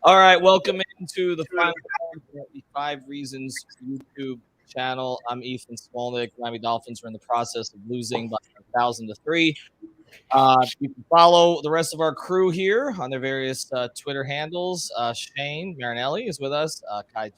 All right, welcome into the final round of the 5 Reasons YouTube channel. I'm Ethan Smolnick. Miami Dolphins are in the process of losing by 1,000-3. You can follow the rest of our crew here on their various Twitter handles. Shane Marinelli is with us. Kai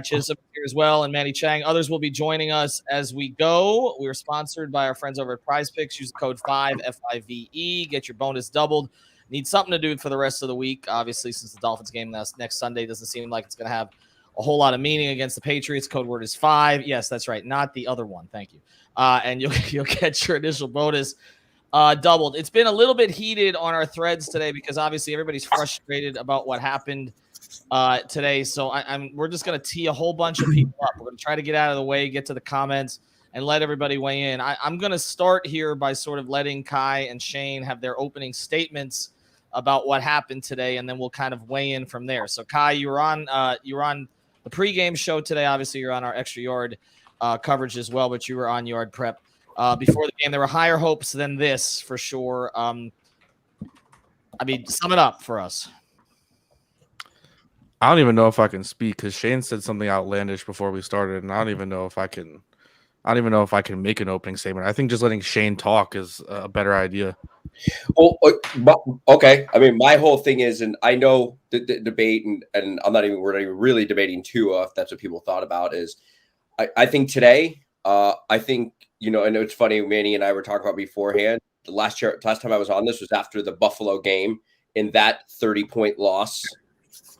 Chisholm here as well, and Manny Chang. Others will be joining us as we go. We are sponsored by our friends over at Prize Picks. Use the code 5FIVE. Get your bonus doubled. Need something to do for the rest of the week. Obviously, since the Dolphins game next Sunday doesn't seem like it's going to have a whole lot of meaning against the Patriots. Code word is 5. Yes, that's right. Not the other one. Thank you. And you'll get your initial bonus doubled. It's been a little bit heated on our threads today because obviously everybody's frustrated about what happened today. So we're just going to tee a whole bunch of people up. We're going to try to get out of the way, get to the comments, and let everybody weigh in. I'm going to start here by sort of letting Kai and Shane have their opening statements about what happened today, and then we'll kind of weigh in from there. So Kai, you were on the pregame show today. Obviously, you're on our extra yard coverage as well, but you were on yard prep before the game. There were higher hopes than this for sure. Sum it up for us. I don't even know if I can speak because Shane said something outlandish before we started, and I don't even know if I can make an opening statement. I think just letting Shane talk is a better idea. Well, okay. I mean, my whole thing is, and I know the debate, and we're not even really debating Tua, if that's what people thought about, is I think today, I think, I know it's funny, Manny and I were talking about beforehand. The last time I was on this was after the Buffalo game in that 30-point loss.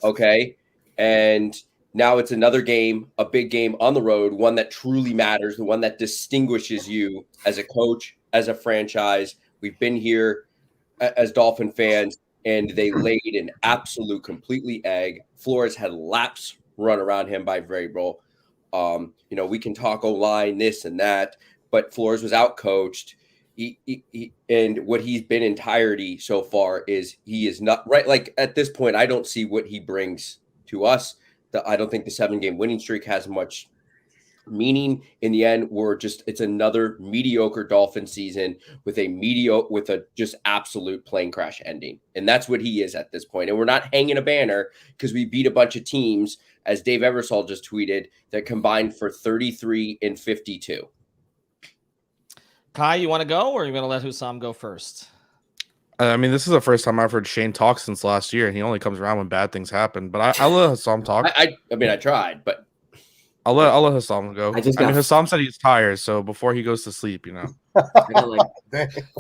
Okay. And now it's another game, a big game on the road, one that truly matters, the one that distinguishes you as a coach, as a franchise. We've been here as Dolphin fans, and they laid an absolute completely egg. Flores had laps run around him by Vrabel. We can talk O-line, this and that, but Flores was out-coached. And what he's been entirety so far is he is not right. Like at this point, I don't see what he brings to us. I don't think the 7-game winning streak has much meaning in the end. It's another mediocre Dolphin season with a just absolute plane crash ending. And that's what he is at this point. And we're not hanging a banner because we beat a bunch of teams, as Dave Eversole just tweeted, that combined for 33 and 52. Kai, you want to go, or are you going to let Hussam go first? This is the first time I've heard Shane talk since last year, and he only comes around when bad things happen. But I'll let Hussam talk. I tried, but I'll let Hussam go. Hussam said he's tired, so before he goes to sleep, I got like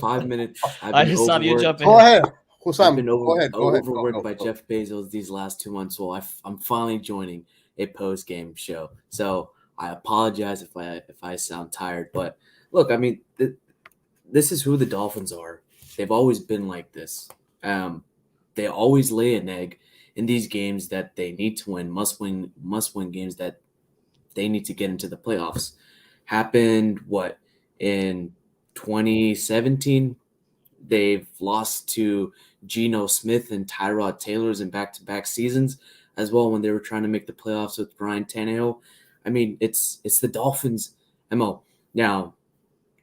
5 minutes. Hussam, you jump in. Go ahead. Hussam, go ahead. Overworked by Jeff Bezos these last 2 months, so I'm finally joining a post-game show. So I apologize if I sound tired, but look, this is who the Dolphins are. They've always been like this. They always lay an egg in these games that they need to win, must win games that they need to get into the playoffs. Happened in 2017? They've lost to Geno Smith and Tyrod Taylor's in back-to-back seasons as well when they were trying to make the playoffs with Ryan Tannehill. It's the Dolphins' MO. Now,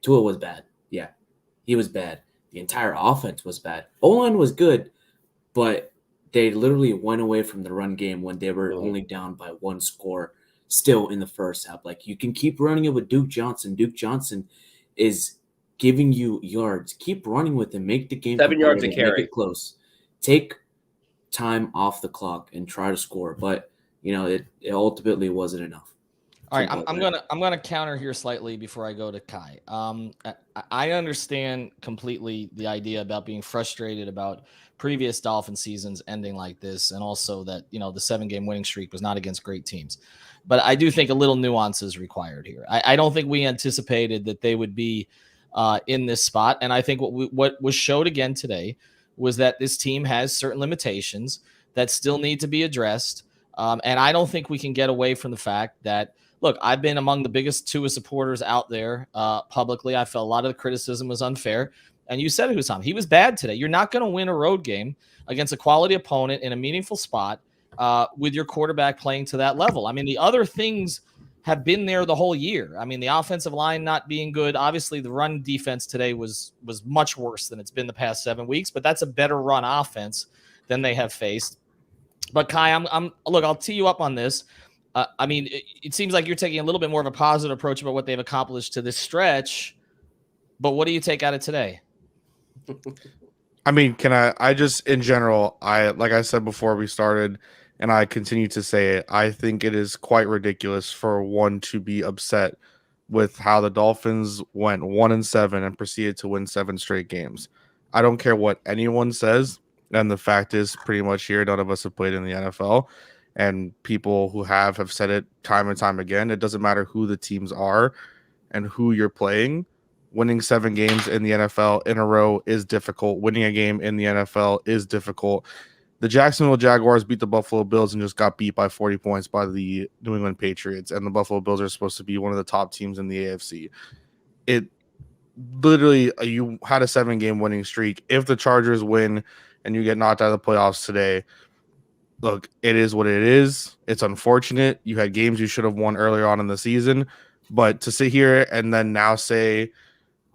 Tua was bad. Yeah, he was bad. The entire offense was bad. O-line was good, but they literally went away from the run game when they were only down by 1 score still in the first half. Like, you can keep running it with Duke Johnson. Duke Johnson is giving you yards. Keep running with him. Make the game 7 yards a carry. Make it close. Take time off the clock and try to score. But, it ultimately wasn't enough. All right, I'm gonna counter here slightly before I go to Kai. I understand completely the idea about being frustrated about previous Dolphin seasons ending like this, and also that the 7-game winning streak was not against great teams. But I do think a little nuance is required here. I don't think we anticipated that they would be in this spot, and I think what was showed again today was that this team has certain limitations that still need to be addressed, and I don't think we can get away from the fact that. Look, I've been among the biggest Tua supporters out there publicly. I felt a lot of the criticism was unfair. And you said it, Hussam. He was bad today. You're not going to win a road game against a quality opponent in a meaningful spot with your quarterback playing to that level. The other things have been there the whole year. The offensive line not being good. Obviously, the run defense today was much worse than it's been the past 7 weeks, but that's a better run offense than they have faced. But Kai, I'll tee you up on this. I mean, it seems like you're taking a little bit more of a positive approach about what they've accomplished to this stretch. But what do you take out of today? I mean, I just, in general, like I said before we started, and I continue to say it, I think it is quite ridiculous for one to be upset with how the Dolphins went 1-7 and proceeded to win 7 straight games. I don't care what anyone says. And the fact is, pretty much here, none of us have played in the NFL. And people who have said it time and time again. It doesn't matter who the teams are and who you're playing. Winning 7 games in the NFL in a row is difficult. Winning a game in the NFL is difficult. The Jacksonville Jaguars beat the Buffalo Bills and just got beat by 40 points by the New England Patriots. And the Buffalo Bills are supposed to be one of the top teams in the AFC. It literally, you had a 7-game winning streak. If the Chargers win and you get knocked out of the playoffs today, look, it is what it is. It's unfortunate. You had games you should have won earlier on in the season. But to sit here and then now say,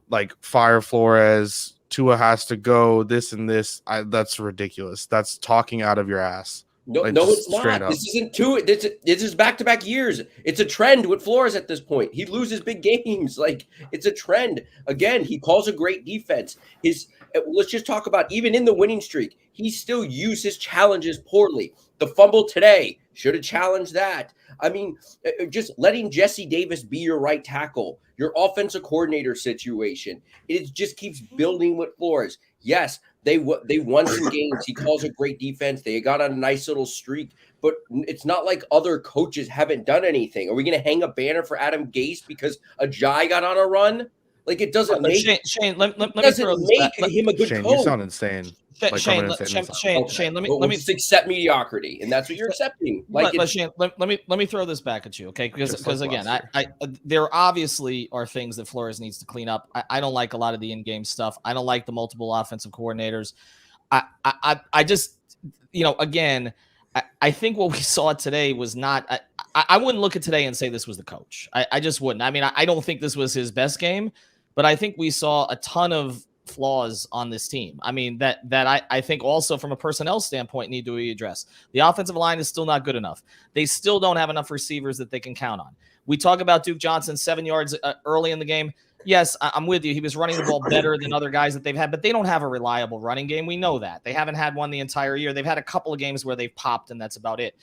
like, fire Flores, Tua has to go, this and this, that's ridiculous. That's talking out of your ass. No, like, no, it's not. This isn't Tua. This is back-to-back years. It's a trend with Flores at this point. He loses big games. Like, it's a trend. Again, he calls a great defense. Let's just talk about, even in the winning streak, he still used his challenges poorly. The fumble today, should have challenged that. I mean, just letting Jesse Davis be your right tackle, your offensive coordinator situation, it just keeps building with Flores. Yes, they won some games. He calls a great defense. They got on a nice little streak, but it's not like other coaches haven't done anything. Are we going to hang a banner for Adam Gase because Ajay got on a run? Like, it doesn't make Shane. Let me throw him a good Shane, coach. You sound insane. Shane, let me just accept mediocrity, and that's what you're accepting. Like, Shane, let me throw this back at you, okay? Because again, there obviously are things that Flores needs to clean up. I don't like a lot of the in-game stuff. I don't like the multiple offensive coordinators. I just, again, I think what we saw today was not. I wouldn't look at today and say this was the coach. I just wouldn't. I mean, I don't think this was his best game, but I think we saw a ton of flaws on this team. I mean, that I think also from a personnel standpoint need to be addressed. The offensive line is still not good enough. They still don't have enough receivers that they can count on. We talk about Duke Johnson, 7 yards early in the game. Yes, I'm with you. He was running the ball better than other guys that they've had, but they don't have a reliable running game. We know that. They haven't had one the entire year. They've had a couple of games where they've popped, and that's about it.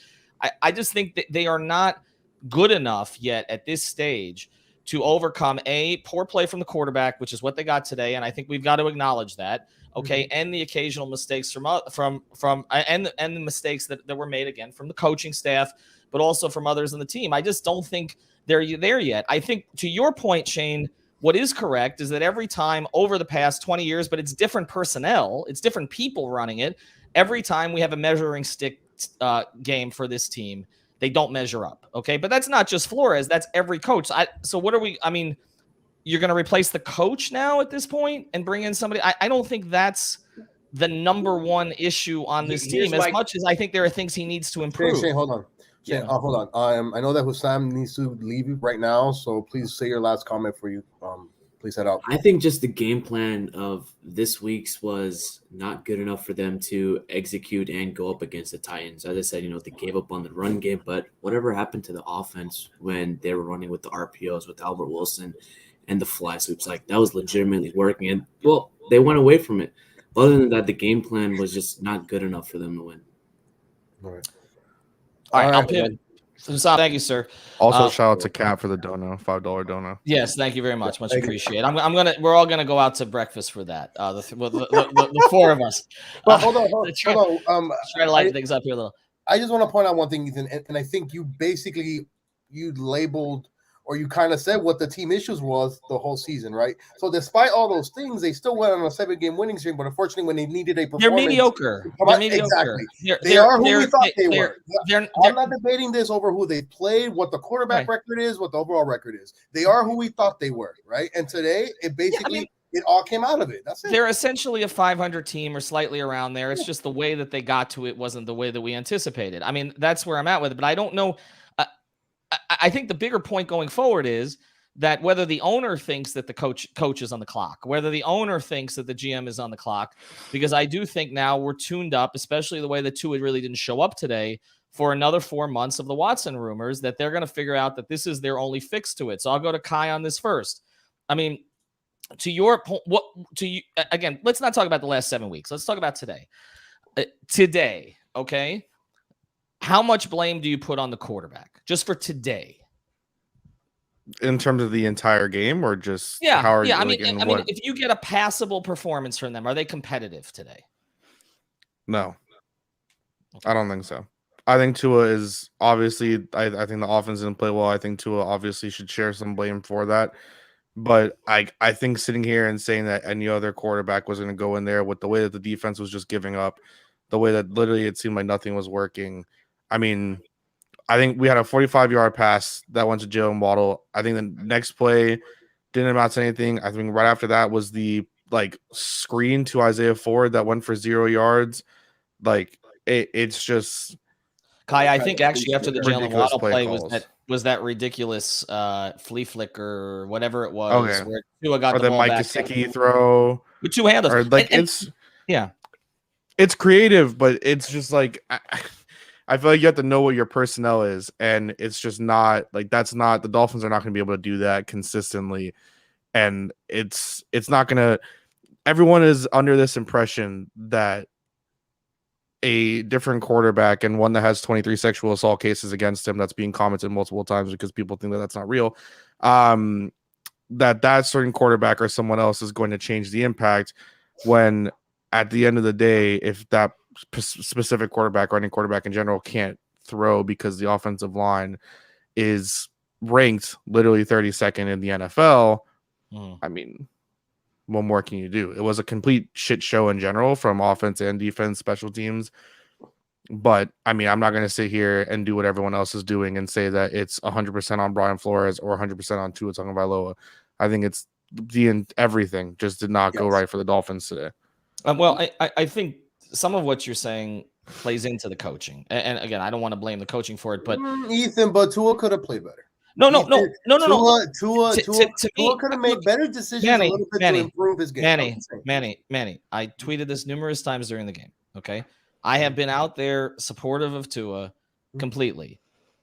I just think that they are not good enough yet at this stage to overcome poor play from the quarterback, which is what they got today, and I think we've got to acknowledge that. Okay, and the occasional mistakes from and the mistakes that were made again from the coaching staff, but also from others in the team. I just don't think they're there yet. I think, to your point, Shane, what is correct is that every time over the past 20 years, but it's different personnel, it's different people running it. Every time we have a measuring stick game for this team, they don't measure up. Okay. But that's not just Flores. That's every coach. So what are we, I mean, you're going to replace the coach now at this point and bring in somebody. I don't think that's the number one issue on this team, as much as I think there are things he needs to improve. Shane, hold on. Shane, hold on. I know that Hussam needs to leave right now, so please say your last comment for you. Please head out. I think just the game plan of this week's was not good enough for them to execute and go up against the Titans. As I said, they gave up on the run game, but whatever happened to the offense when they were running with the RPOs with Albert Wilson and the fly sweeps, like, that was legitimately working. And, well, they went away from it. Other than that, the game plan was just not good enough for them to win. All right. I'll pivot. Thank you, sir. Also, shout out to Cap for the dono, $5 dono. Yes, thank you very much. Much appreciated. We're all gonna go out to breakfast for that. The four of us. But hold on. Try to lighten things up here a little. I just want to point out one thing, Ethan, and I think you labeled, or you kind of said what the team issues was the whole season, right? So despite all those things, they still went on a 7-game winning streak, but unfortunately when they needed a performance, they're mediocre. Exactly. They are who we thought they were. I'm not debating this over who they played, what the quarterback record is, what the overall record is. They are who we thought they were, right? And today, it basically it all came out of it. That's it. They're essentially a 500 team or slightly around there. It's just the way that they got to it wasn't the way that we anticipated. I mean, that's where I'm at with it, but I don't know. I think the bigger point going forward is that whether the owner thinks that the coach is on the clock, whether the owner thinks that the GM is on the clock, because I do think now we're tuned up, especially the way that Tua really didn't show up today, for another 4 months of the Watson rumors, that they're going to figure out that this is their only fix to it. So I'll go to Kai on this first. I mean, to your point, again, let's not talk about the last 7 weeks. Let's talk about today. Today, okay? How much blame do you put on the quarterback just for today? In terms of the entire game, or just how are you? I mean, if you get a passable performance from them, are they competitive today? No, I don't think so. I think Tua is obviously. I think the offense didn't play well. I think Tua obviously should share some blame for that. But I think sitting here and saying that any other quarterback was going to go in there with the way that the defense was just giving up, the way that literally it seemed like nothing was working. I mean, I think we had a 45-yard pass that went to Jalen Waddle. I think the next play didn't amount to anything. I think right after that was the screen to Isaiah Ford that went for 0 yards. It's just Kai. I think actually after the Jalen Waddle play was that ridiculous flea flicker or whatever it was, where Tua got the ball Mike back. Gesicki throw with 2 handles. It's creative, but it's just I feel like you have to know what your personnel is, and it's just not that's not the Dolphins are not going to be able to do that consistently, and it's not going to. Everyone is under this impression that a different quarterback and one that has 23 sexual assault cases against him that's being commented multiple times because people think that that's not real. That certain quarterback or someone else is going to change the impact, when at the end of the day, if that specific quarterback or any quarterback in general can't throw because the offensive line is ranked literally 32nd in the NFL, I mean, what more can you do? It was a complete shit show in general from offense and defense, special teams. But I mean, I'm not going to sit here and do what everyone else is doing and say that it's 100% on Brian Flores or 100% on Tua Tagovailoa. I think it's everything just did not go right for the Dolphins today. Well, I think some of what you're saying plays into the coaching. And again, I don't want to blame the coaching for it, but Ethan, but Tua could have played better. No. Tua could have made better decisions a little bit to improve his game. Manny, I tweeted this numerous times during the game. Okay, I have been out there supportive of Tua completely.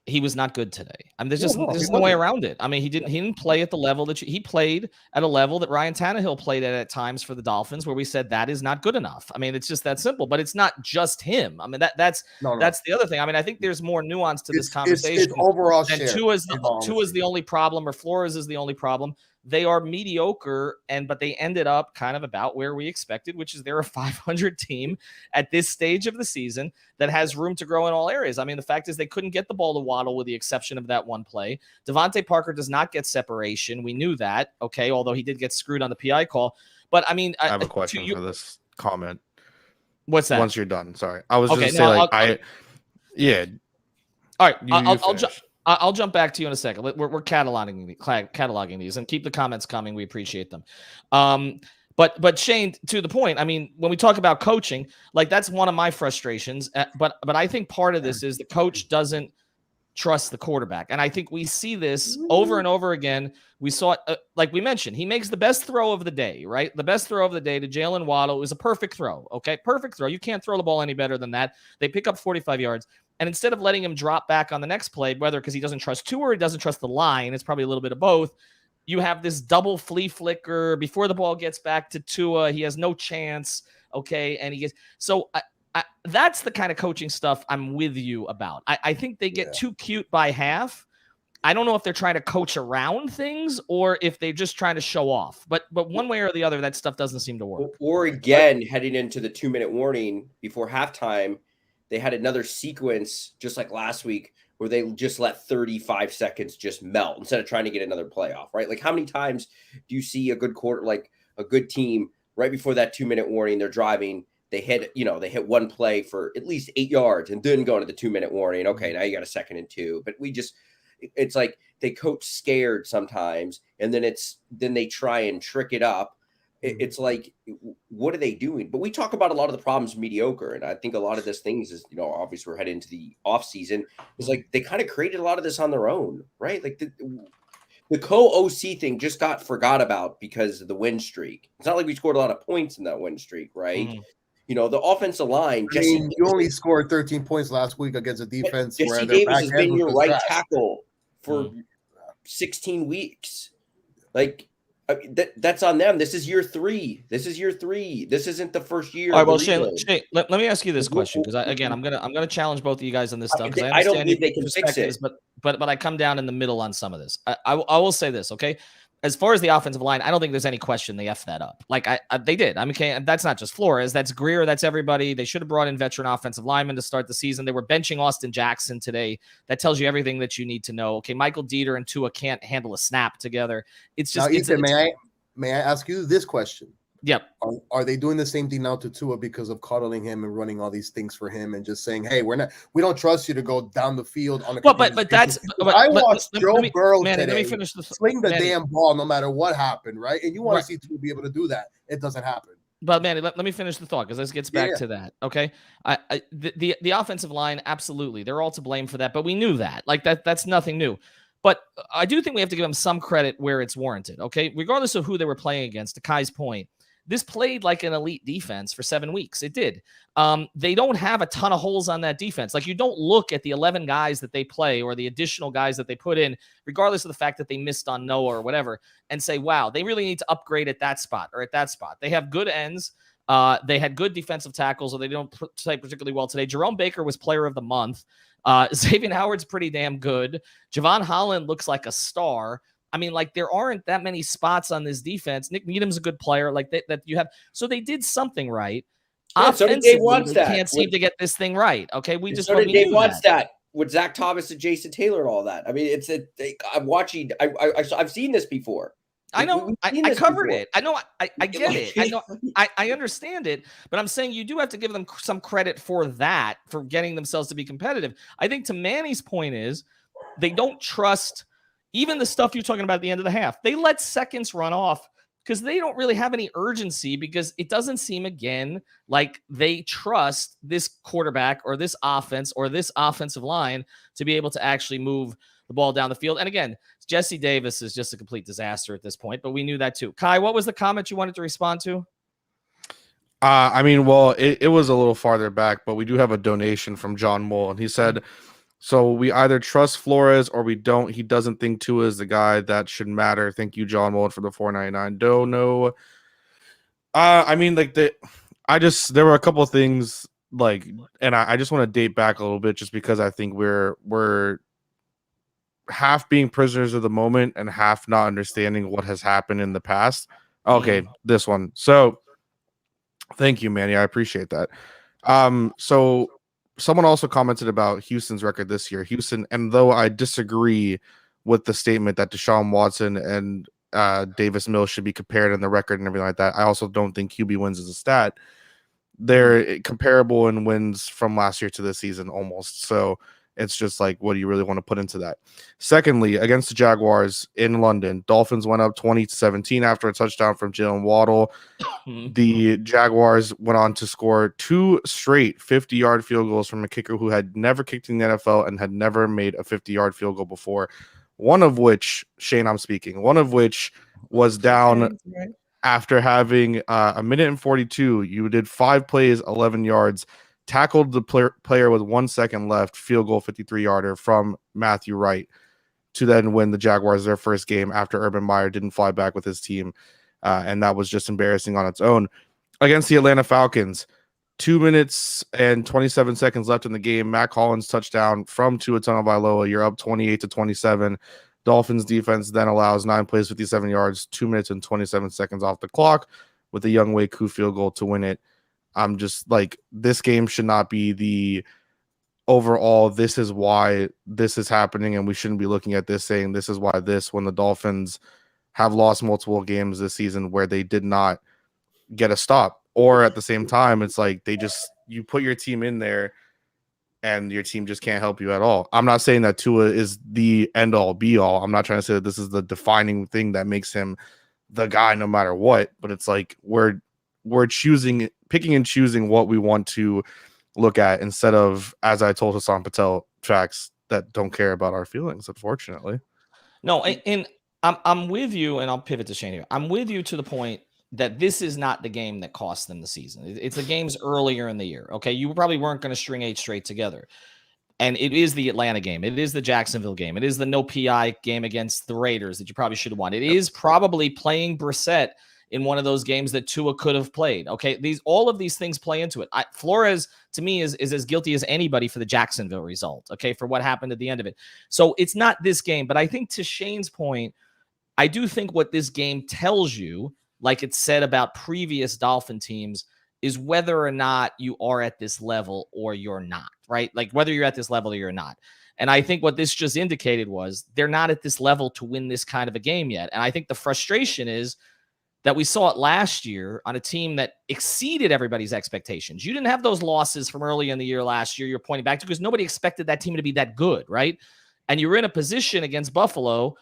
He was not good today. I mean, there's no way around it. I mean, he didn't play at the level that he played at a level that Ryan Tannehill played at times for the Dolphins, where we said that is not good enough. I mean, it's just that simple. But it's not just him. I mean, that's the other thing. I mean, I think there's more nuance to this conversation. It's overall and Tua's the only problem, or Flores is the only problem. They are mediocre, but they ended up kind of about where we expected, which is they're a 500 team at this stage of the season that has room to grow in all areas. I mean, the fact is they couldn't get the ball to Waddle with the exception of that one play. Devontae Parker does not get separation. We knew that, okay, although he did get screwed on the PI call. But, I mean... I have a question for this comment. What's that? Once you're done, sorry. I was just saying, yeah. All right, I'll jump back to you in a second. We're cataloging these, and keep the comments coming. We appreciate them. But Shane, to the point, I mean, when we talk about coaching, that's one of my frustrations. But I think part of this is the coach doesn't trust the quarterback, and I think we see this over and over again. We saw it, like we mentioned, he makes the best throw of the day, right? The best throw of the day to Jalen Waddle is a perfect throw. Okay, perfect throw. You can't throw the ball any better than that. They pick up 45 yards. And instead of letting him drop back on the next play, whether because he doesn't trust Tua or he doesn't trust the line, it's probably a little bit of both. You have this double flea flicker before the ball gets back to Tua. He has no chance. Okay. And he gets, so that's the kind of coaching stuff I'm with you about. I think they get too cute by half. I don't know if they're trying to coach around things or if they're just trying to show off, but one way or the other, that stuff doesn't seem to work. Or again, heading into the 2-minute warning before halftime, they had another sequence just like last week where they just let 35 seconds just melt instead of trying to get another playoff, right? Like how many times do you see a good quarter, like a good team right before that 2-minute warning, they're driving, they hit one play for at least 8 yards and then go into the 2-minute warning. Okay, now you got a 2nd and 2. But it's like they coach scared sometimes, and then they try and trick it up. It's like, what are they doing? But we talk about a lot of the problems mediocre. And I think a lot of this things is, obviously we're heading into the off season. It's like they kind of created a lot of this on their own, right? Like the co-OC thing just got forgot about because of the win streak. It's not like we scored a lot of points in that win streak, right? Mm-hmm. The offensive line. You only scored 13 points last week against a defense Jesse where Davis has been your right tackle for 16 weeks. Like, that's on them. This is year 3. This isn't the first year. All right, well, Shane, let me ask you this question, because I'm gonna challenge both of you guys on this stuff, because I don't believe they can fix it. But I come down in the middle on some of this. I will say this, okay? As far as the offensive line, I don't think there's any question they effed that up. Like they did. I mean, that's not just Flores. That's Greer. That's everybody. They should have brought in veteran offensive linemen to start the season. They were benching Austin Jackson today. That tells you everything that you need to know. Okay, Michael Dieter and Tua can't handle a snap together. It's just. Now, Ethan, may I ask you this question? Yep. Are they doing the same thing now to Tua because of coddling him and running all these things for him and just saying, "Hey, we don't trust you to go down the field on a." Well, but that's. I watched Joe Burrow today. Let me finish swing the damn ball no matter what happened, right? And you want to see Tua be able to do that. It doesn't happen. But Manny, let me finish the thought, because this gets back to that. Okay, the offensive line, absolutely, they're all to blame for that, but we knew that. Like that's nothing new. But I do think we have to give them some credit where it's warranted. Okay, regardless of who they were playing against. To Kai's point, this played like an elite defense for 7 weeks. It did. They don't have a ton of holes on that defense. Like, you don't look at the 11 guys that they play or the additional guys that they put in, regardless of the fact that they missed on Noah or whatever, and say, wow, they really need to upgrade at that spot or at that spot. They have good ends. They had good defensive tackles, or they don't play particularly well today. Jerome Baker was player of the month. Xavier Howard's pretty damn good. Javon Holland looks like a star. I mean, like, there aren't that many spots on this defense. Nick Needham's a good player, like that you have. So they did something right. Yeah, offensively, they can't seem to get this thing right. Okay, we just did Dave Wannstedt with Zach Thomas and Jason Taylor and all that. I mean, I'm watching. I've seen this before. I know. I covered it. I know. I get it. I know. I understand it. But I'm saying you do have to give them some credit for that, for getting themselves to be competitive. I think to Manny's point is they don't trust even the stuff you're talking about at the end of the half. They let seconds run off because they don't really have any urgency, because it doesn't seem, again, like they trust this quarterback or this offense or this offensive line to be able to actually move the ball down the field. And again, Jesse Davis is just a complete disaster at this point, but we knew that too. Kai, what was the comment you wanted to respond to? I mean, well, it was a little farther back, but we do have a donation from John Mole, and he said, so we either trust Flores or we don't. He doesn't think Tua is the guy that should matter. Thank you, John Mole, for the $4.99. Don't know. I mean, like, there were a couple of things, like, and I just want to date back a little bit, just because I think we're half being prisoners of the moment and half not understanding what has happened in the past. Okay, this one. So thank you, Manny. I appreciate that. So someone also commented about Houston's record this year. Houston, and though I disagree with the statement that Deshaun Watson and Davis Mills should be compared in the record and everything like that, I also don't think QB wins is a stat. They're comparable in wins from last year to this season almost. So it's just like, what do you really want to put into that? Secondly, against the Jaguars in London, Dolphins went up 20-17 after a touchdown from Jalen Waddle. The Jaguars went on to score 2 straight 50-yard field goals from a kicker who had never kicked in the NFL and had never made a 50-yard field goal before. One of which, Shane, I'm speaking, one of which was down after having a minute and 42. You did 5 plays, 11 yards, tackled the player with 1 second left, field goal 53-yarder from Matthew Wright to then win the Jaguars their first game after Urban Meyer didn't fly back with his team. And that was just embarrassing on its own. Against the Atlanta Falcons, 2 minutes and 27 seconds left in the game. Matt Collins touchdown from Tua Tagovailoa. You're up 28-27. Dolphins defense then allows 9 plays, 57 yards, 2 minutes and 27 seconds off the clock with a Young Wei Koo field goal to win it. I'm just like, this game should not be the overall, this is why this is happening, and we shouldn't be looking at this saying this is why this, when the Dolphins have lost multiple games this season where they did not get a stop. Or at the same time, it's like you put your team in there and your team just can't help you at all. I'm not saying that Tua is the end all be all. I'm not trying to say that this is the defining thing that makes him the guy no matter what, but it's like we're picking and choosing what we want to look at instead of, as I told Hassan Patel, tracks that don't care about our feelings, unfortunately. No, and I'm with you, and I'll pivot to Shane here. I'm with you to the point that this is not the game that cost them the season. It's the games earlier in the year. Okay, you probably weren't going to string 8 straight together. And it is the Atlanta game. It is the Jacksonville game. It is the no PI game against the Raiders that you probably should have won. It is probably playing Brissett in one of those games that Tua could have played. Okay, all of these things play into it. Flores, to me, is as guilty as anybody for the Jacksonville result, okay, for what happened at the end of it. So it's not this game. But I think to Shane's point, I do think what this game tells you, like it said about previous Dolphin teams, is whether or not you are at this level or you're not, right? Like whether you're at this level or you're not. And I think what this just indicated was they're not at this level to win this kind of a game yet. And I think the frustration is that we saw it last year on a team that exceeded everybody's expectations. You didn't have those losses from early in the year last year you're pointing back to because nobody expected that team to be that good, right? And you were in a position against Buffalo,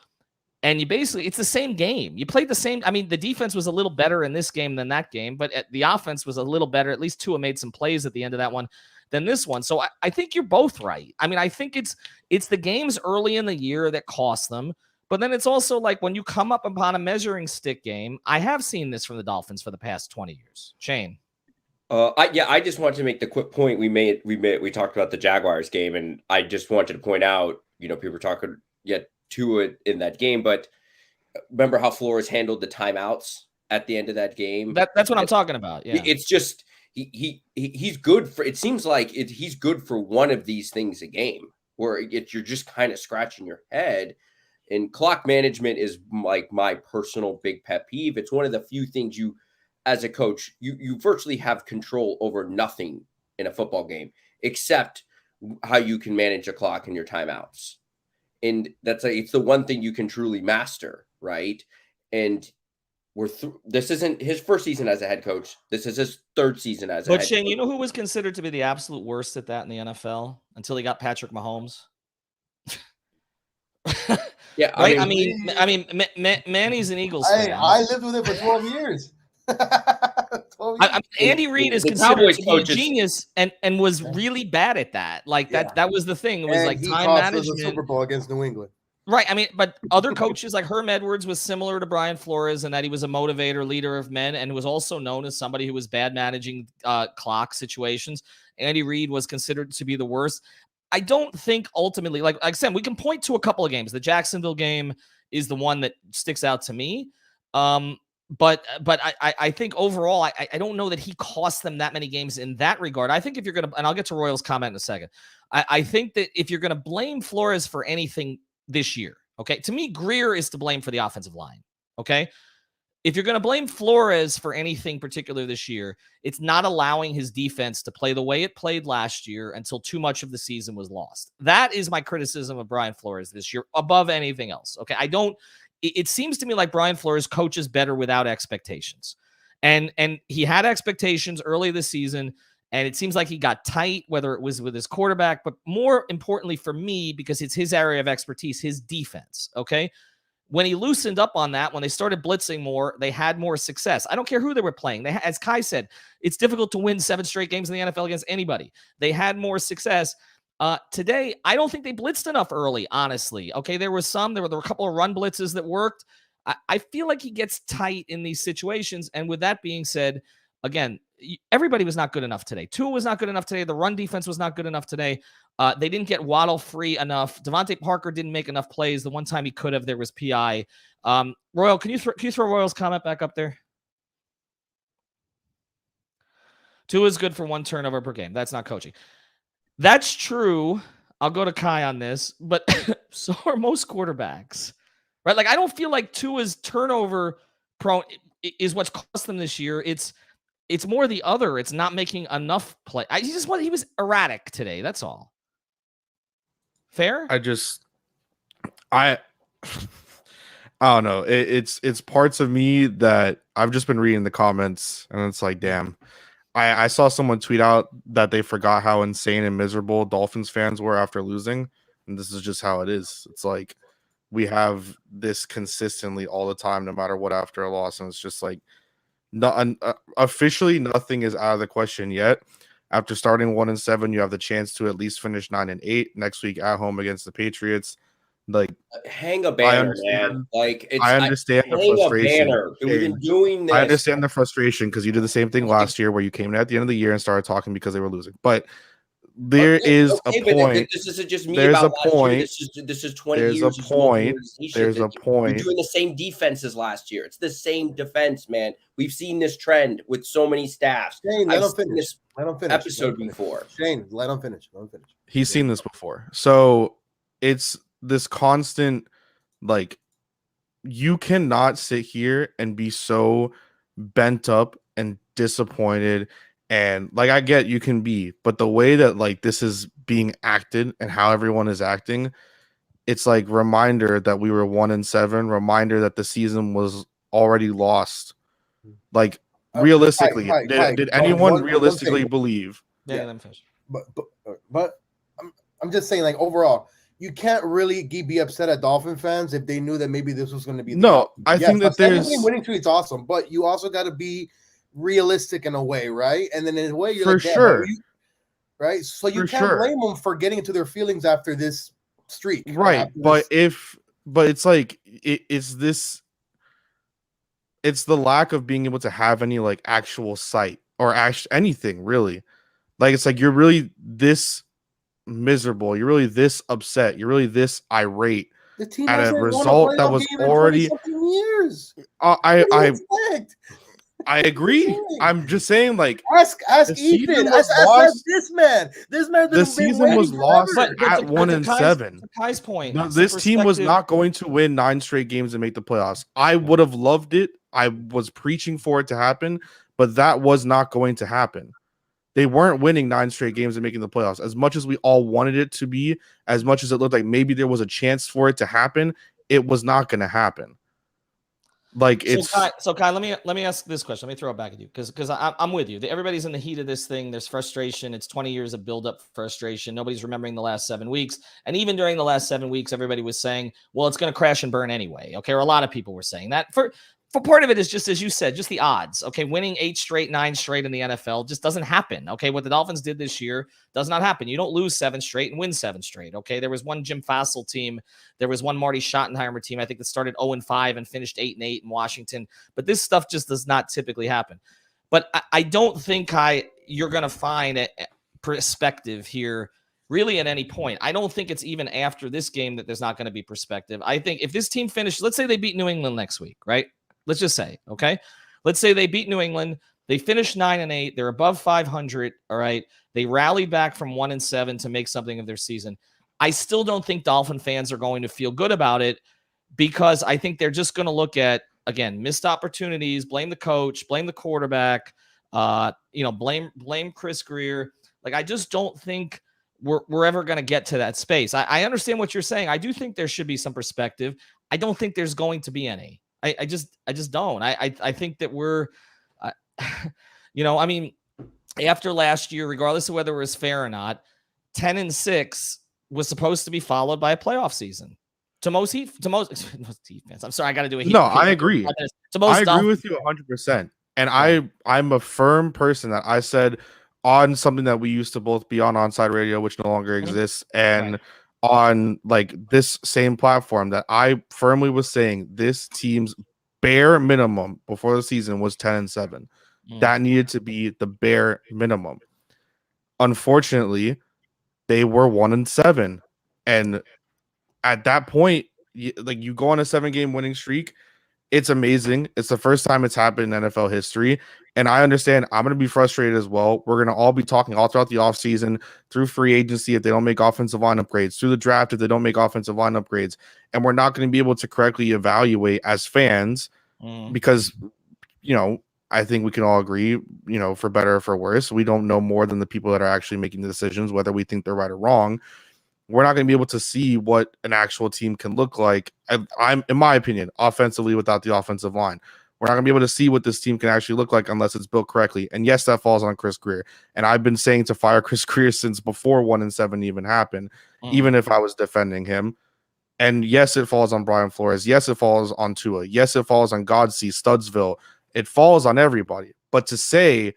and you basically, it's the same game. You played the same. I mean, the defense was a little better in this game than that game, but the offense was a little better. At least Tua made some plays at the end of that one than this one. So I think you're both right. I mean, I think it's the games early in the year that cost them. But then it's also like when you come up upon a measuring stick game, I have seen this from the Dolphins for the past 20 years. Shane. I just wanted to make the quick point we talked about the Jaguars game, and I just wanted to point out, people were talking Tua in that game, but remember how Flores handled the timeouts at the end of that game? That's what I'm talking about. Yeah, it's just he's good for. It seems like he's good for one of these things a game, where you're just kind of scratching your head. And clock management is like my personal big pet peeve. It's one of the few things you, as a coach, you virtually have control over nothing in a football game except how you can manage a clock and your timeouts. And it's the one thing you can truly master, right? And this isn't his first season as a head coach. This is his third season as a head coach. But Shane, you know who was considered to be the absolute worst at that in the NFL until he got Patrick Mahomes? Yeah, right. I mean, Manny's an Eagles fan. I lived with it for 12 years. Andy Reid is considered to be a genius and was really bad at that. Like that was the thing. It was like time management. The Super Bowl against New England. Right. I mean, but other coaches like Herm Edwards was similar to Brian Flores in that he was a motivator, leader of men, and was also known as somebody who was bad managing clock situations. Andy Reid was considered to be the worst. I don't think ultimately, like I said, we can point to a couple of games. The Jacksonville game is the one that sticks out to me. But I think overall, I don't know that he cost them that many games in that regard. I think if you're going to, and I'll get to Royal's comment in a second, I think that if you're going to blame Flores for anything this year, okay, to me, Greer is to blame for the offensive line, okay? If you're going to blame Flores for anything particular this year, it's not allowing his defense to play the way it played last year until too much of the season was lost. That is my criticism of Brian Flores this year above anything else, okay? It seems to me like Brian Flores coaches better without expectations. And he had expectations early this season, and it seems like he got tight, whether it was with his quarterback, but more importantly for me, because it's his area of expertise, his defense, okay? When he loosened up on that, when they started blitzing more, they had more success. I don't care who they were playing. As Kai said, it's difficult to win 7 straight games in the NFL against anybody. They had more success. Today, I don't think they blitzed enough early, honestly. Okay, there were a couple of run blitzes that worked. I feel like he gets tight in these situations. And with that being said, again, everybody was not good enough today. Tua was not good enough today. The run defense was not good enough today. They didn't get Waddle free enough. Devontae Parker didn't make enough plays. The one time he could have, there was PI. Royal, can you throw Royal's comment back up there? Tua is good for 1 turnover per game. That's not coaching. That's true. I'll go to Kai on this, but so are most quarterbacks, right? Like, I don't feel like Tua's turnover prone is what's cost them this year. It's more the other. It's not making enough play. He was erratic today. That's all. Fair? I don't know. It's parts of me that I've just been reading the comments, and it's like, damn. I saw someone tweet out that they forgot how insane and miserable Dolphins fans were after losing, and this is just how it is. It's like we have this consistently all the time, no matter what, after a loss, and it's just like officially nothing is out of the question yet. After starting 1-7, you have the chance to at least finish 9-8 next week at home against the Patriots. Like, hang a banner, man. Like, I understand the hang frustration. a banner. We've been doing this. I understand the frustration because you did the same thing last year where you came in at the end of the year and started talking because they were losing. But there is a point. This isn't just me there's about a last point. year. This is 20 There's years a of smoke point. organization. There's a point. You're doing the same defense as last year. It's the same defense, man. We've seen this trend with so many staffs. Shane, let him finish. Let him finish. Episode before. Shane, let him finish. He's seen this before. So it's this constant, like, you cannot sit here and be so bent up and disappointed. And like, I get you can be, but the way that like this is being acted and how everyone is acting, it's like reminder that we were 1-7, reminder that the season was already lost. Like, realistically, did anyone realistically believe? Yeah. But I'm just saying, like, overall, you can't really be upset at Dolphin fans if they knew that maybe this was going to be. I think that there's winning streak's awesome, but you also got to be realistic in a way, right? And then in a way, you're for like, sure, right? So you can't blame them for getting into their feelings after this streak, right? But it's like it's the lack of being able to have any like actual sight or anything really. Like, it's like you're really this miserable, you're really this upset, you're really this irate at a result that was already years. I agree. I'm just saying, like, ask Ethan. Ask this man. The season was lost at 1-7. Kai's point. This team was not going to win 9 straight games and make the playoffs. I would have loved it. I was preaching for it to happen, but that was not going to happen. They weren't winning 9 straight games and making the playoffs. As much as we all wanted it to be, as much as it looked like maybe there was a chance for it to happen, it was not going to happen. Like, so Kai, let me ask this question. Let me throw it back at you because I'm with you. Everybody's in the heat of this thing. There's frustration. It's 20 years of build-up frustration. Nobody's remembering the last 7 weeks. And even during the last 7 weeks, everybody was saying, well, it's going to crash and burn anyway. Okay, or a lot of people were saying that. For part of it is just, as you said, just the odds. Okay, winning 8 straight, 9 straight in the NFL just doesn't happen. Okay, what the Dolphins did this year does not happen. You don't lose 7 straight and win 7 straight. Okay, there was one Jim Fassel team. There was one Marty Schottenheimer team, I think, that started 0-5 and finished 8-8 in Washington. But this stuff just does not typically happen. But I don't think, you're going to find a perspective here really at any point. I don't think it's even after this game that there's not going to be perspective. I think if this team finishes, let's say they beat New England next week, right? Let's just say, okay? Let's say they beat New England. They finished 9-8. They're above 500, all right? They rallied back from 1-7 to make something of their season. I still don't think Dolphin fans are going to feel good about it because I think they're just going to look at, again, missed opportunities, blame the coach, blame the quarterback, blame Chris Greer. Like, I just don't think we're ever going to get to that space. I understand what you're saying. I do think there should be some perspective. I don't think there's going to be any. I just don't. I think that we're, I mean, after last year, regardless of whether it was fair or not, 10-6 was supposed to be followed by a playoff season. To most defense. I'm sorry, I got to do it. No, I agree. I agree with you 100%. And I'm a firm person that I said on something that we used to both be on Onside Radio, which no longer exists, and on like this same platform, that I firmly was saying this team's bare minimum before the season was 10-7. That needed to be the bare minimum. Unfortunately, they were 1-7, and at that point, you go on a 7-game winning streak. It's amazing. It's the first time it's happened in NFL history. And I understand I'm going to be frustrated as well. We're going to all be talking all throughout the offseason, through free agency if they don't make offensive line upgrades, through the draft if they don't make offensive line upgrades. And we're not going to be able to correctly evaluate as fans because, I think we can all agree, for better or for worse, we don't know more than the people that are actually making the decisions, whether we think they're right or wrong. We're not going to be able to see what an actual team can look like. I'm, in my opinion, offensively without the offensive line. We're not going to be able to see what this team can actually look like unless it's built correctly. And yes, that falls on Chris Greer. And I've been saying to fire Chris Greer since before 1-7 even happened, even if I was defending him. And yes, it falls on Brian Flores. Yes, it falls on Tua. Yes, it falls on Godsey, Studsville. It falls on everybody. But to say,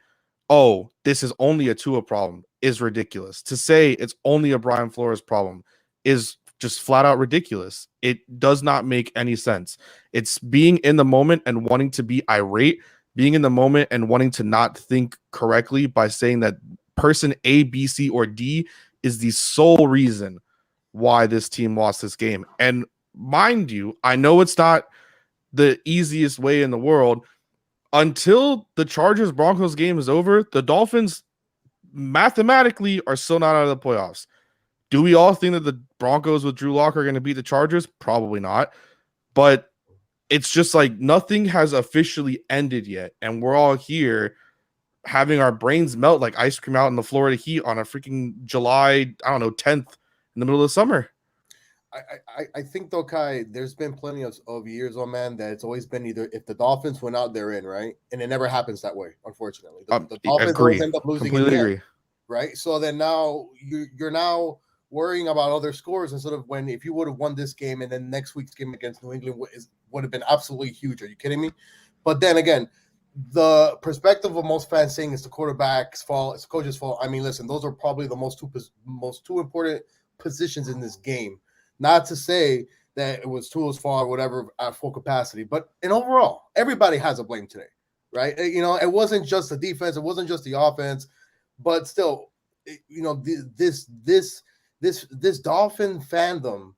oh, this is only a Tua problem is ridiculous. To say it's only a Brian Flores problem is just flat out ridiculous. It does not make any sense. It's being in the moment and wanting to be irate, being in the moment and wanting to not think correctly by saying that person A, B, C, or D is the sole reason why this team lost this game. And mind you, I know it's not the easiest way in the world. Until the Chargers Broncos game is over, the Dolphins mathematically are still not out of the playoffs. Do we all think that the Broncos with Drew Lock are going to beat the Chargers? Probably not. But it's just like nothing has officially ended yet. And we're all here having our brains melt like ice cream out in the Florida heat on a freaking July, 10th in the middle of the summer. I think though, Kai, there's been plenty of years, man, that it's always been either if the Dolphins went out, they're in, right? And it never happens that way, unfortunately. The Dolphins always end up losing. Completely agree. Right? So then now you're now worrying about other scores instead of if you would have won this game and then next week's game against New England would have been absolutely huge. Are you kidding me? But then again, the perspective of most fans saying it's the quarterback's fault, it's the coach's fault. I mean, listen, those are probably the most two important positions in this game. Not to say that it was Tua's fault or whatever at full capacity, but in overall, everybody has a blame today, right? It wasn't just the defense, it wasn't just the offense, but still, this Dolphin fandom.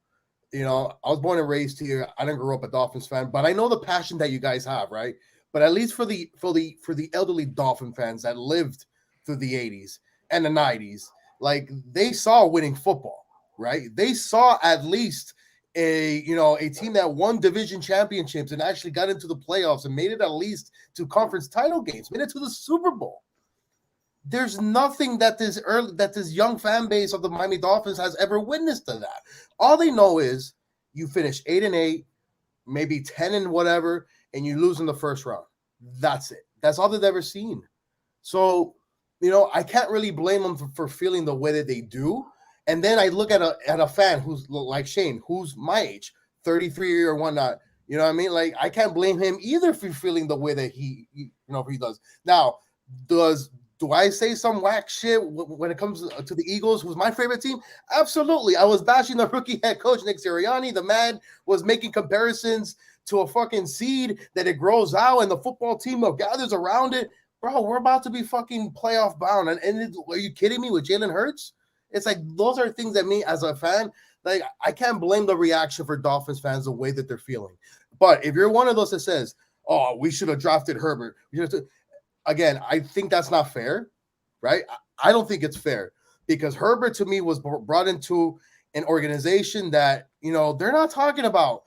I was born and raised here. I didn't grow up a Dolphins fan, but I know the passion that you guys have, right? But at least for the elderly Dolphin fans that lived through the 80s and the 90s, like they saw winning football. Right, they saw at least a team that won division championships and actually got into the playoffs and made it at least to conference title games, made it to the Super Bowl. There's nothing that this young fan base of the Miami Dolphins has ever witnessed to that. All they know is you finish 8-8, maybe 10 and whatever, and you lose in the first round. That's it. That's all they've ever seen. So, I can't really blame them for feeling the way that they do. And then I look at a fan who's like Shane, who's my age, 33 or whatnot. You know what I mean? Like, I can't blame him either for feeling the way that he does. Now, do I say some whack shit when it comes to the Eagles, who's my favorite team? Absolutely. I was bashing the rookie head coach, Nick Sirianni. The man was making comparisons to a fucking seed that it grows out and the football team gathers around it. Bro, we're about to be fucking playoff bound. And are you kidding me with Jalen Hurts? It's like those are things that me as a fan, like I can't blame the reaction for Dolphins fans the way that they're feeling. But if you're one of those that says, "Oh, we should have drafted Herbert," again, I think that's not fair, right? I don't think it's fair because Herbert to me was brought into an organization that they're not talking about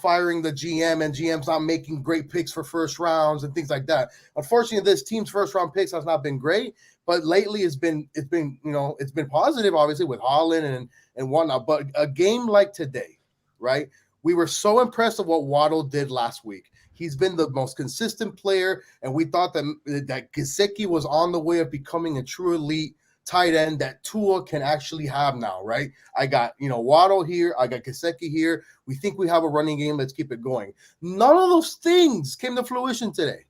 firing the GM and GM's not making great picks for first rounds and things like that. Unfortunately, this team's first round picks has not been great. But lately it's been positive, obviously, with Holland and whatnot. But a game like today, right? We were so impressed with what Waddle did last week. He's been the most consistent player, and we thought that Gesicki was on the way of becoming a true elite tight end that Tua can actually have now, right? I got Waddle here, I got Gesicki here. We think we have a running game. Let's keep it going. None of those things came to fruition today.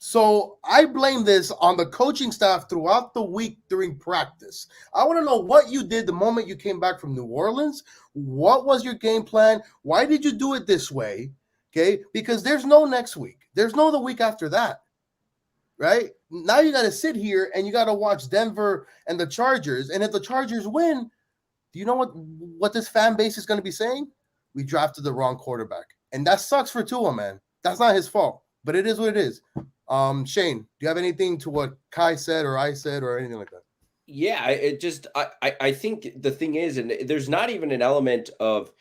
So I blame this on the coaching staff throughout the week during practice. I want to know what you did the moment you came back from New Orleans. What was your game plan? Why did you do it this way? Okay, because there's no next week. There's no the week after that, right? Now you got to sit here and you got to watch Denver and the Chargers. And if the Chargers win, do you know what this fan base is going to be saying? We drafted the wrong quarterback. And that sucks for Tua, man. That's not his fault, but it is what it is. Shane, do you have anything to what Kai said or I said or anything like that? Yeah, I think the thing is, and there's not even an element of,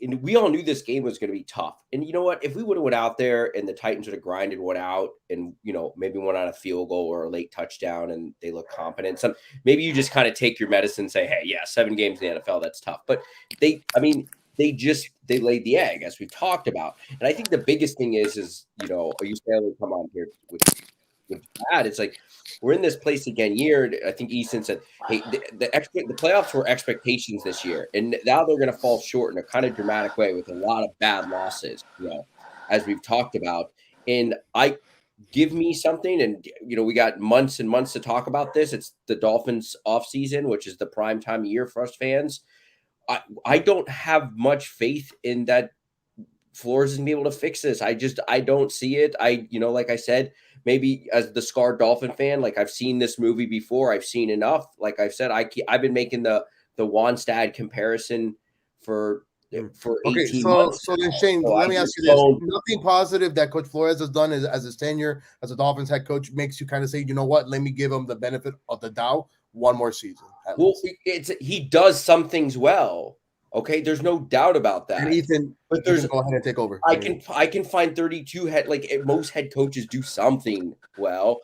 and we all knew this game was going to be tough. And you know what? If we would have went out there and the Titans would have grinded one out and, maybe won on a field goal or a late touchdown and they look competent, maybe you just kind of take your medicine and say, hey, yeah, 7 games in the NFL, that's tough. But they laid the egg, as we talked about. And I think the biggest thing is you say, come on here with that. It's like, we're in this place again year. I think Easton said, hey, the playoffs were expectations this year. And now they're going to fall short in a kind of dramatic way with a lot of bad losses, as we've talked about. And give me something. And, we got months and months to talk about this. It's the Dolphins off season, which is the prime time of year for us fans. I don't have much faith in that Flores is gonna be able to fix this. I don't see it. Like I said, maybe as the scarred Dolphin fan, like I've seen this movie before. I've seen enough. Like I've said, I've been making the Wannstedt comparison for 18 months. So then, Shane, let me ask you this: nothing positive that Coach Flores has done as his tenure as a Dolphins head coach makes you kind of say, you know what? Let me give him the benefit of the doubt one more season. Well, he does some things well. Okay, there's no doubt about that. And Ethan, but go ahead and take over. I can find 32 most head coaches do something well.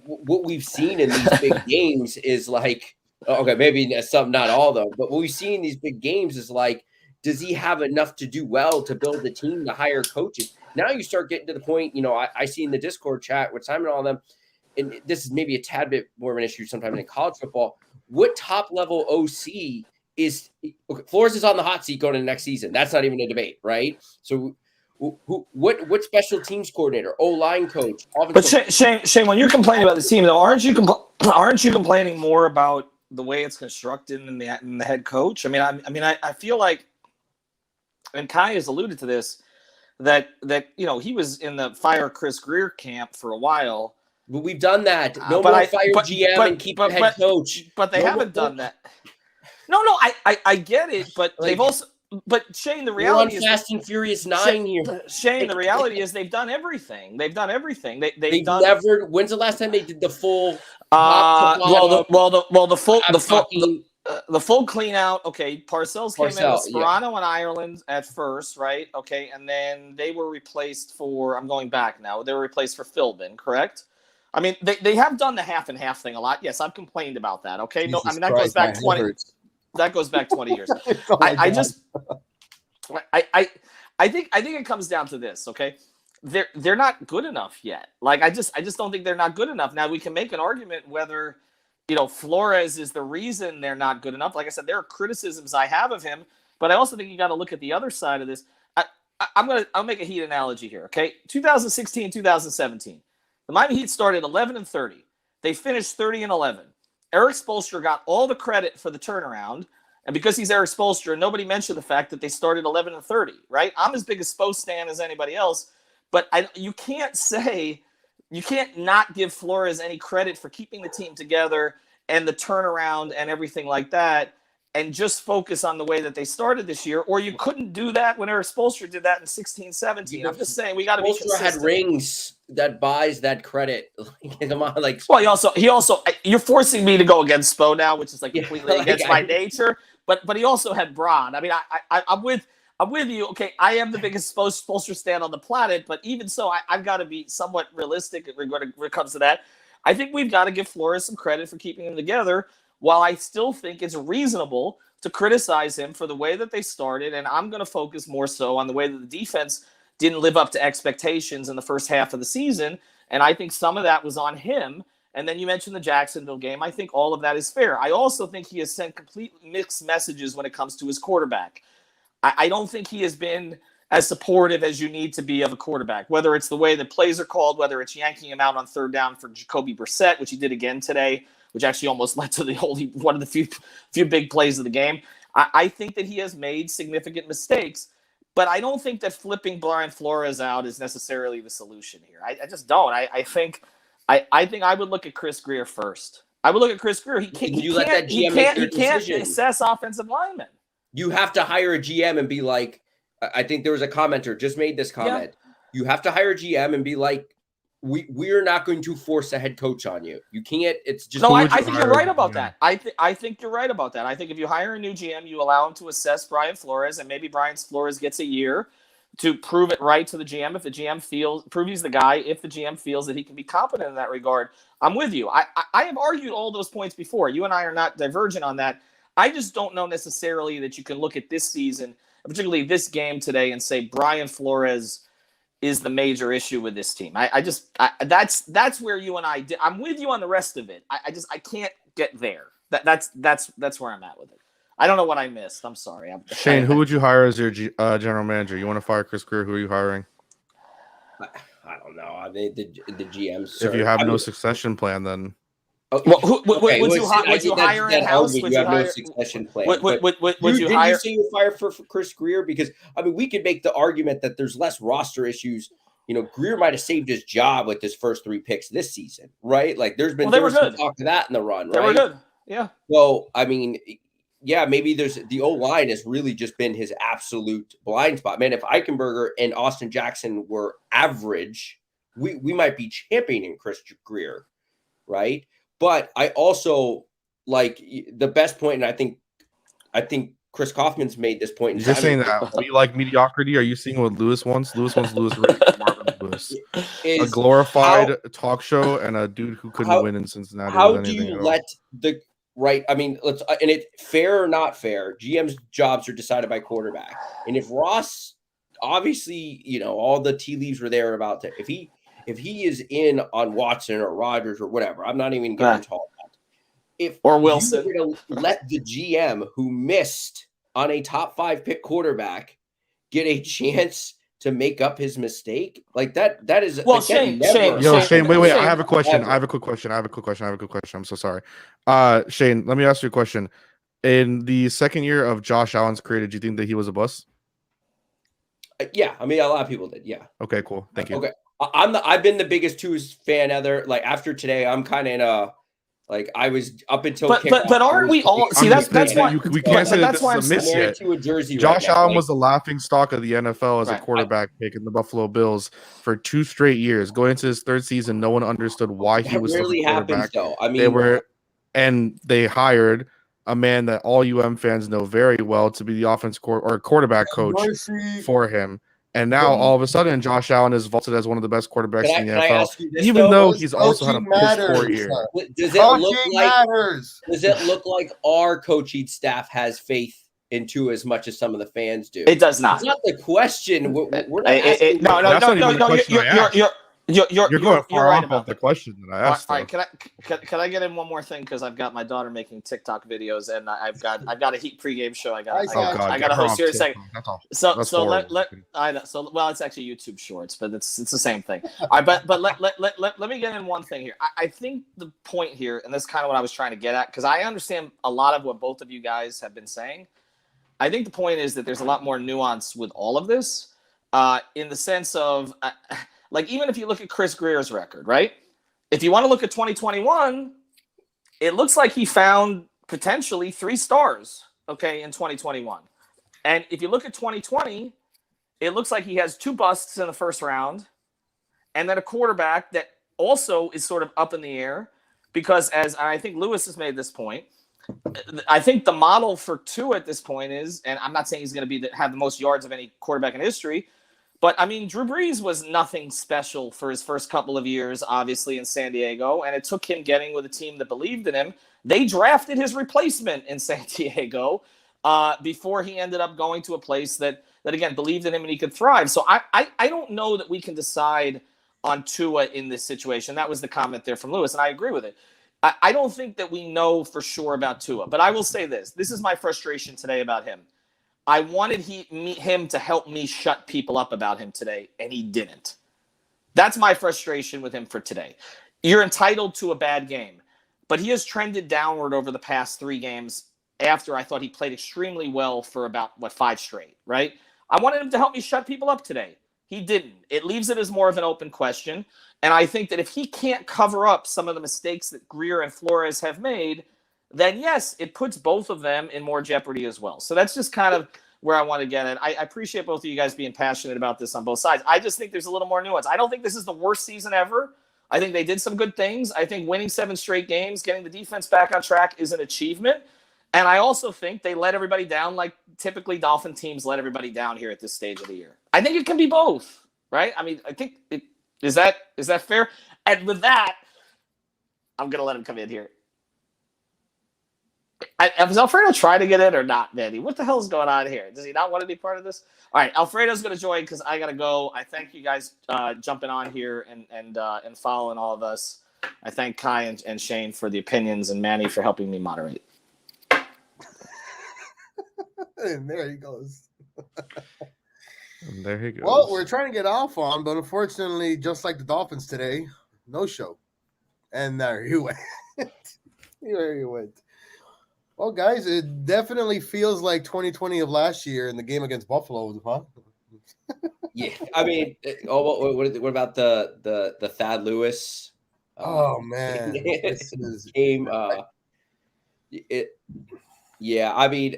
What we've seen in these big games is like, okay, maybe some, not all though, but what we've seen in these big games is like, does he have enough to do well to build a team to hire coaches? Now you start getting to the point, I see in the Discord chat with Simon and all them, and this is maybe a tad bit more of an issue sometimes in college football. What top level OC is okay, Flores is on the hot seat going into next season. That's not even a debate, right? So what special teams coordinator, O-line coach? But Shane, when you're complaining about the team, though, aren't you complaining more about the way it's constructed in the head coach? I feel like, and Kai has alluded to this, that he was in the fire Chris Greer camp for a while. But we've done that. No more fire GM and keep the head coach. But they haven't done that. No, I get it, but they've also. But Shane, the reality is Fast and Furious 9 here. Shane, the reality is they've done everything. They've done everything. They've done. Never. When's the last time they did the full? The full clean out. Okay, Parcells came in with Sperano in Ireland at first, right? Okay, and then they were replaced for. I'm going back now. They were replaced for Philbin, correct? I mean, they have done the half and half thing a lot. Yes, I've complained about that. Okay, Jesus that goes back 20. That goes back 20 years. I think it comes down to this. Okay, they're not good enough yet. Like I just don't think they're not good enough. Now we can make an argument whether Flores is the reason they're not good enough. Like I said, there are criticisms I have of him, but I also think you got to look at the other side of this. I'll make a Heat analogy here. Okay, 2016, 2017. The Miami Heat started 11-30. They finished 30-11. Eric Spoelstra got all the credit for the turnaround, and because he's Eric Spoelstra, nobody mentioned the fact that they started 11-30. Right? I'm as big a Spo stan as anybody else, but you can't not give Flores any credit for keeping the team together and the turnaround and everything like that, and just focus on the way that they started this year. Or you couldn't do that when Eric Spoelstra did that in 16-17. I'm just saying we got to be consistent. Spoelstra had rings that buys that credit. Come on, well, he also you're forcing me to go against Spo now, which is completely against my nature. But he also had Braun. I mean, I'm with you. Okay, I am the biggest Spoelstra stan on the planet, but even so, I've got to be somewhat realistic when it comes to that. I think we've got to give Flores some credit for keeping them together, while I still think it's reasonable to criticize him for the way that they started, and I'm going to focus more so on the way that the defense didn't live up to expectations in the first half of the season, and I think some of that was on him. And then you mentioned the Jacksonville game. I think all of that is fair. I also think he has sent complete mixed messages when it comes to his quarterback. I don't think he has been as supportive as you need to be of a quarterback, whether it's the way the plays are called, whether it's yanking him out on third down for Jacoby Brissett, which he did again today, which actually almost led to one of the few big plays of the game. I think that he has made significant mistakes, but I don't think that flipping Brian Flores out is necessarily the solution here. I just don't. I think I would look at Chris Greer first. I would look at Chris Greer. He can't assess offensive linemen. You have to hire a GM and be like, I think there was a commenter just made this comment. Yeah. You have to hire a GM and be like, we're not going to force a head coach on you. You can't. It's just no. I think you're right about that. I think you're right about that. I think if you hire a new GM, you allow him to assess Brian Flores, and maybe Brian Flores gets a year to prove it right to the GM. If the GM prove he's the guy, if the GM feels that he can be competent in that regard, I'm with you. I have argued all those points before. You and I are not divergent on that. I just don't know necessarily that you can look at this season, particularly this game today, and say Brian Flores is the major issue with this team. That's where you and I did. I'm with you on the rest of it. I can't get there. That's where I'm at with it. I don't know what I missed. I'm sorry. Shane, who would you hire as your general manager? You want to fire Chris Greer? Who are you hiring? I don't know. The GMs. If you have no succession plan, then Well, would you hire in-house? Would you have no succession plan? Would you hire? Did you say you fire for Chris Grier? Because I mean, we could make the argument that there's less roster issues. You know, Grier might have saved his job with his first 3 picks this season, right? Like, there was some talk of that in the run, right? They were good, yeah. So, I mean, yeah, maybe the O-line has really just been his absolute blind spot. Man, if Eichenberger and Austin Jackson were average, we might be championing Chris Grier, right? But I also like the best point, and I think Chris Kaufman's made this point. You're saying that we like mediocrity? Are you seeing what Lewis wants? Lewis wants Marvin Lewis, a glorified talk show, and a dude who couldn't win in Cincinnati. How do you let the right? I mean, let's and it fair or not fair. GM's jobs are decided by quarterback, and if Ross, obviously, you know, all the tea leaves were there about that. If he is in on Watson or Rodgers or whatever, I'm not even getting tall. Or Wilson, you're going to let the GM who missed on a top 5 pick quarterback get a chance to make up his mistake, like that is Shane, wait. I have a question. I have a quick question. I'm so sorry. Shane, let me ask you a question. In the second year of Josh Allen's career, did you think that he was a bust? Yeah, I mean, a lot of people did. Yeah. Okay, cool. Thank you. Okay, I've been the biggest Tua's fan ever. Like, after today, I'm kind of in a. Like, I was up until, but aren't we all? See, that's why we can't say that this is a miss yet. To a jersey Josh Allen was the laughing stock of the NFL as a quarterback pick in the Buffalo Bills for 2 straight years. Going into his 3rd season, no one understood why he was really the quarterback. Happens, though. I mean, they hired a man that all UM fans know very well to be the offense quarterback coach for him. And now all of a sudden, Josh Allen is vaulted as one of the best quarterbacks in the NFL, even though he's also had a piss-poor year. Does it look like our coaching staff has faith in Tua as much as some of the fans do? It does not. It's not the question. We're not asking. No. You're going far right off of the question that I asked. All right, can I get in one more thing, because I've got my daughter making TikTok videos, and I've got a Heat pregame show. I got to host here in a second. Well, it's actually YouTube Shorts, but it's the same thing. All right, but let me get in one thing here. I think the point here, and that's kind of what I was trying to get at, because I understand a lot of what both of you guys have been saying. I think the point is that there's a lot more nuance with all of this, in the sense of. Like, even if you look at Chris Grier's record, right? If you want to look at 2021, it looks like he found potentially 3 stars, okay, in 2021. And if you look at 2020, it looks like he has 2 busts in the first round, and then a quarterback that also is sort of up in the air, because, as I think Lewis has made this point, I think the model for Tua at this point is, and I'm not saying he's going to have the most yards of any quarterback in history, but, I mean, Drew Brees was nothing special for his first couple of years, obviously, in San Diego, and it took him getting with a team that believed in him. They drafted his replacement in San Diego before he ended up going to a place that again, believed in him and he could thrive. So I don't know that we can decide on Tua in this situation. That was the comment there from Lewis, and I agree with it. I don't think that we know for sure about Tua, but I will say this. This is my frustration today about him. I wanted him to help me shut people up about him today, and he didn't. That's my frustration with him for today. You're entitled to a bad game, but he has trended downward over the past 3 games after I thought he played extremely well for about, 5 straight, right? I wanted him to help me shut people up today. He didn't. It leaves it as more of an open question, and I think that if he can't cover up some of the mistakes that Grier and Flores have made, then yes, it puts both of them in more jeopardy as well. So that's just kind of where I want to get at. I appreciate both of you guys being passionate about this on both sides. I just think there's a little more nuance. I don't think this is the worst season ever. I think they did some good things. I think winning 7 straight games, getting the defense back on track is an achievement. And I also think they let everybody down like typically Dolphin teams let everybody down here at this stage of the year. I think it can be both, right? I mean, I think is that fair? And with that, I'm going to let him come in here. Was Alfredo trying to get in or not, Manny? What the hell is going on here? Does he not want to be part of this? All right, Alfredo's going to join because I got to go. I thank you guys jumping on here and following all of us. I thank Kai and Shane for the opinions and Manny for helping me moderate. And there he goes. And there he goes. Well, we're trying to get off on, but unfortunately, just like the Dolphins today, no show. And there you went. There you went. Well, guys, it definitely feels like 2020 of last year in the game against Buffalo, huh? Yeah, I mean, what about the Thad Lewis? Oh man, this is game. Yeah, I mean,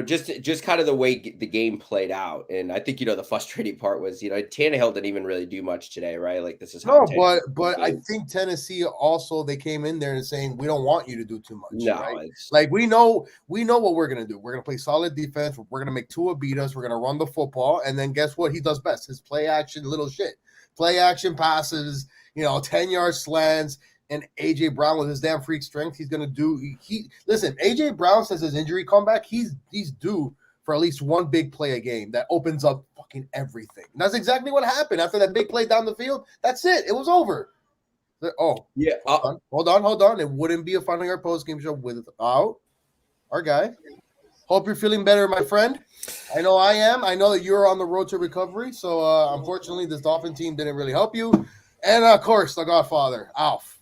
just kind of the way the game played out, and I think the frustrating part was Tannehill didn't even really do much today, right? Like this is how. No, but I think Tennessee also they came in there and saying we don't want you to do too much. No, right? Like we know what we're gonna do. We're gonna play solid defense. We're gonna make Tua beat us. We're gonna run the football, and then guess what? He does best. His play action little shit, play action passes. 10-yard slants. And AJ Brown with his damn freak strength, he's gonna do. Listen. AJ Brown says his injury comeback, he's due for at least one big play a game that opens up fucking everything. And that's exactly what happened after that big play down the field. That's it. It was over. Oh yeah. Hold on. It wouldn't be a Final Year post game show without our guy. Hope you're feeling better, my friend. I know I am. I know that you're on the road to recovery. So unfortunately, this Dolphin team didn't really help you. And of course, the Godfather, Alf.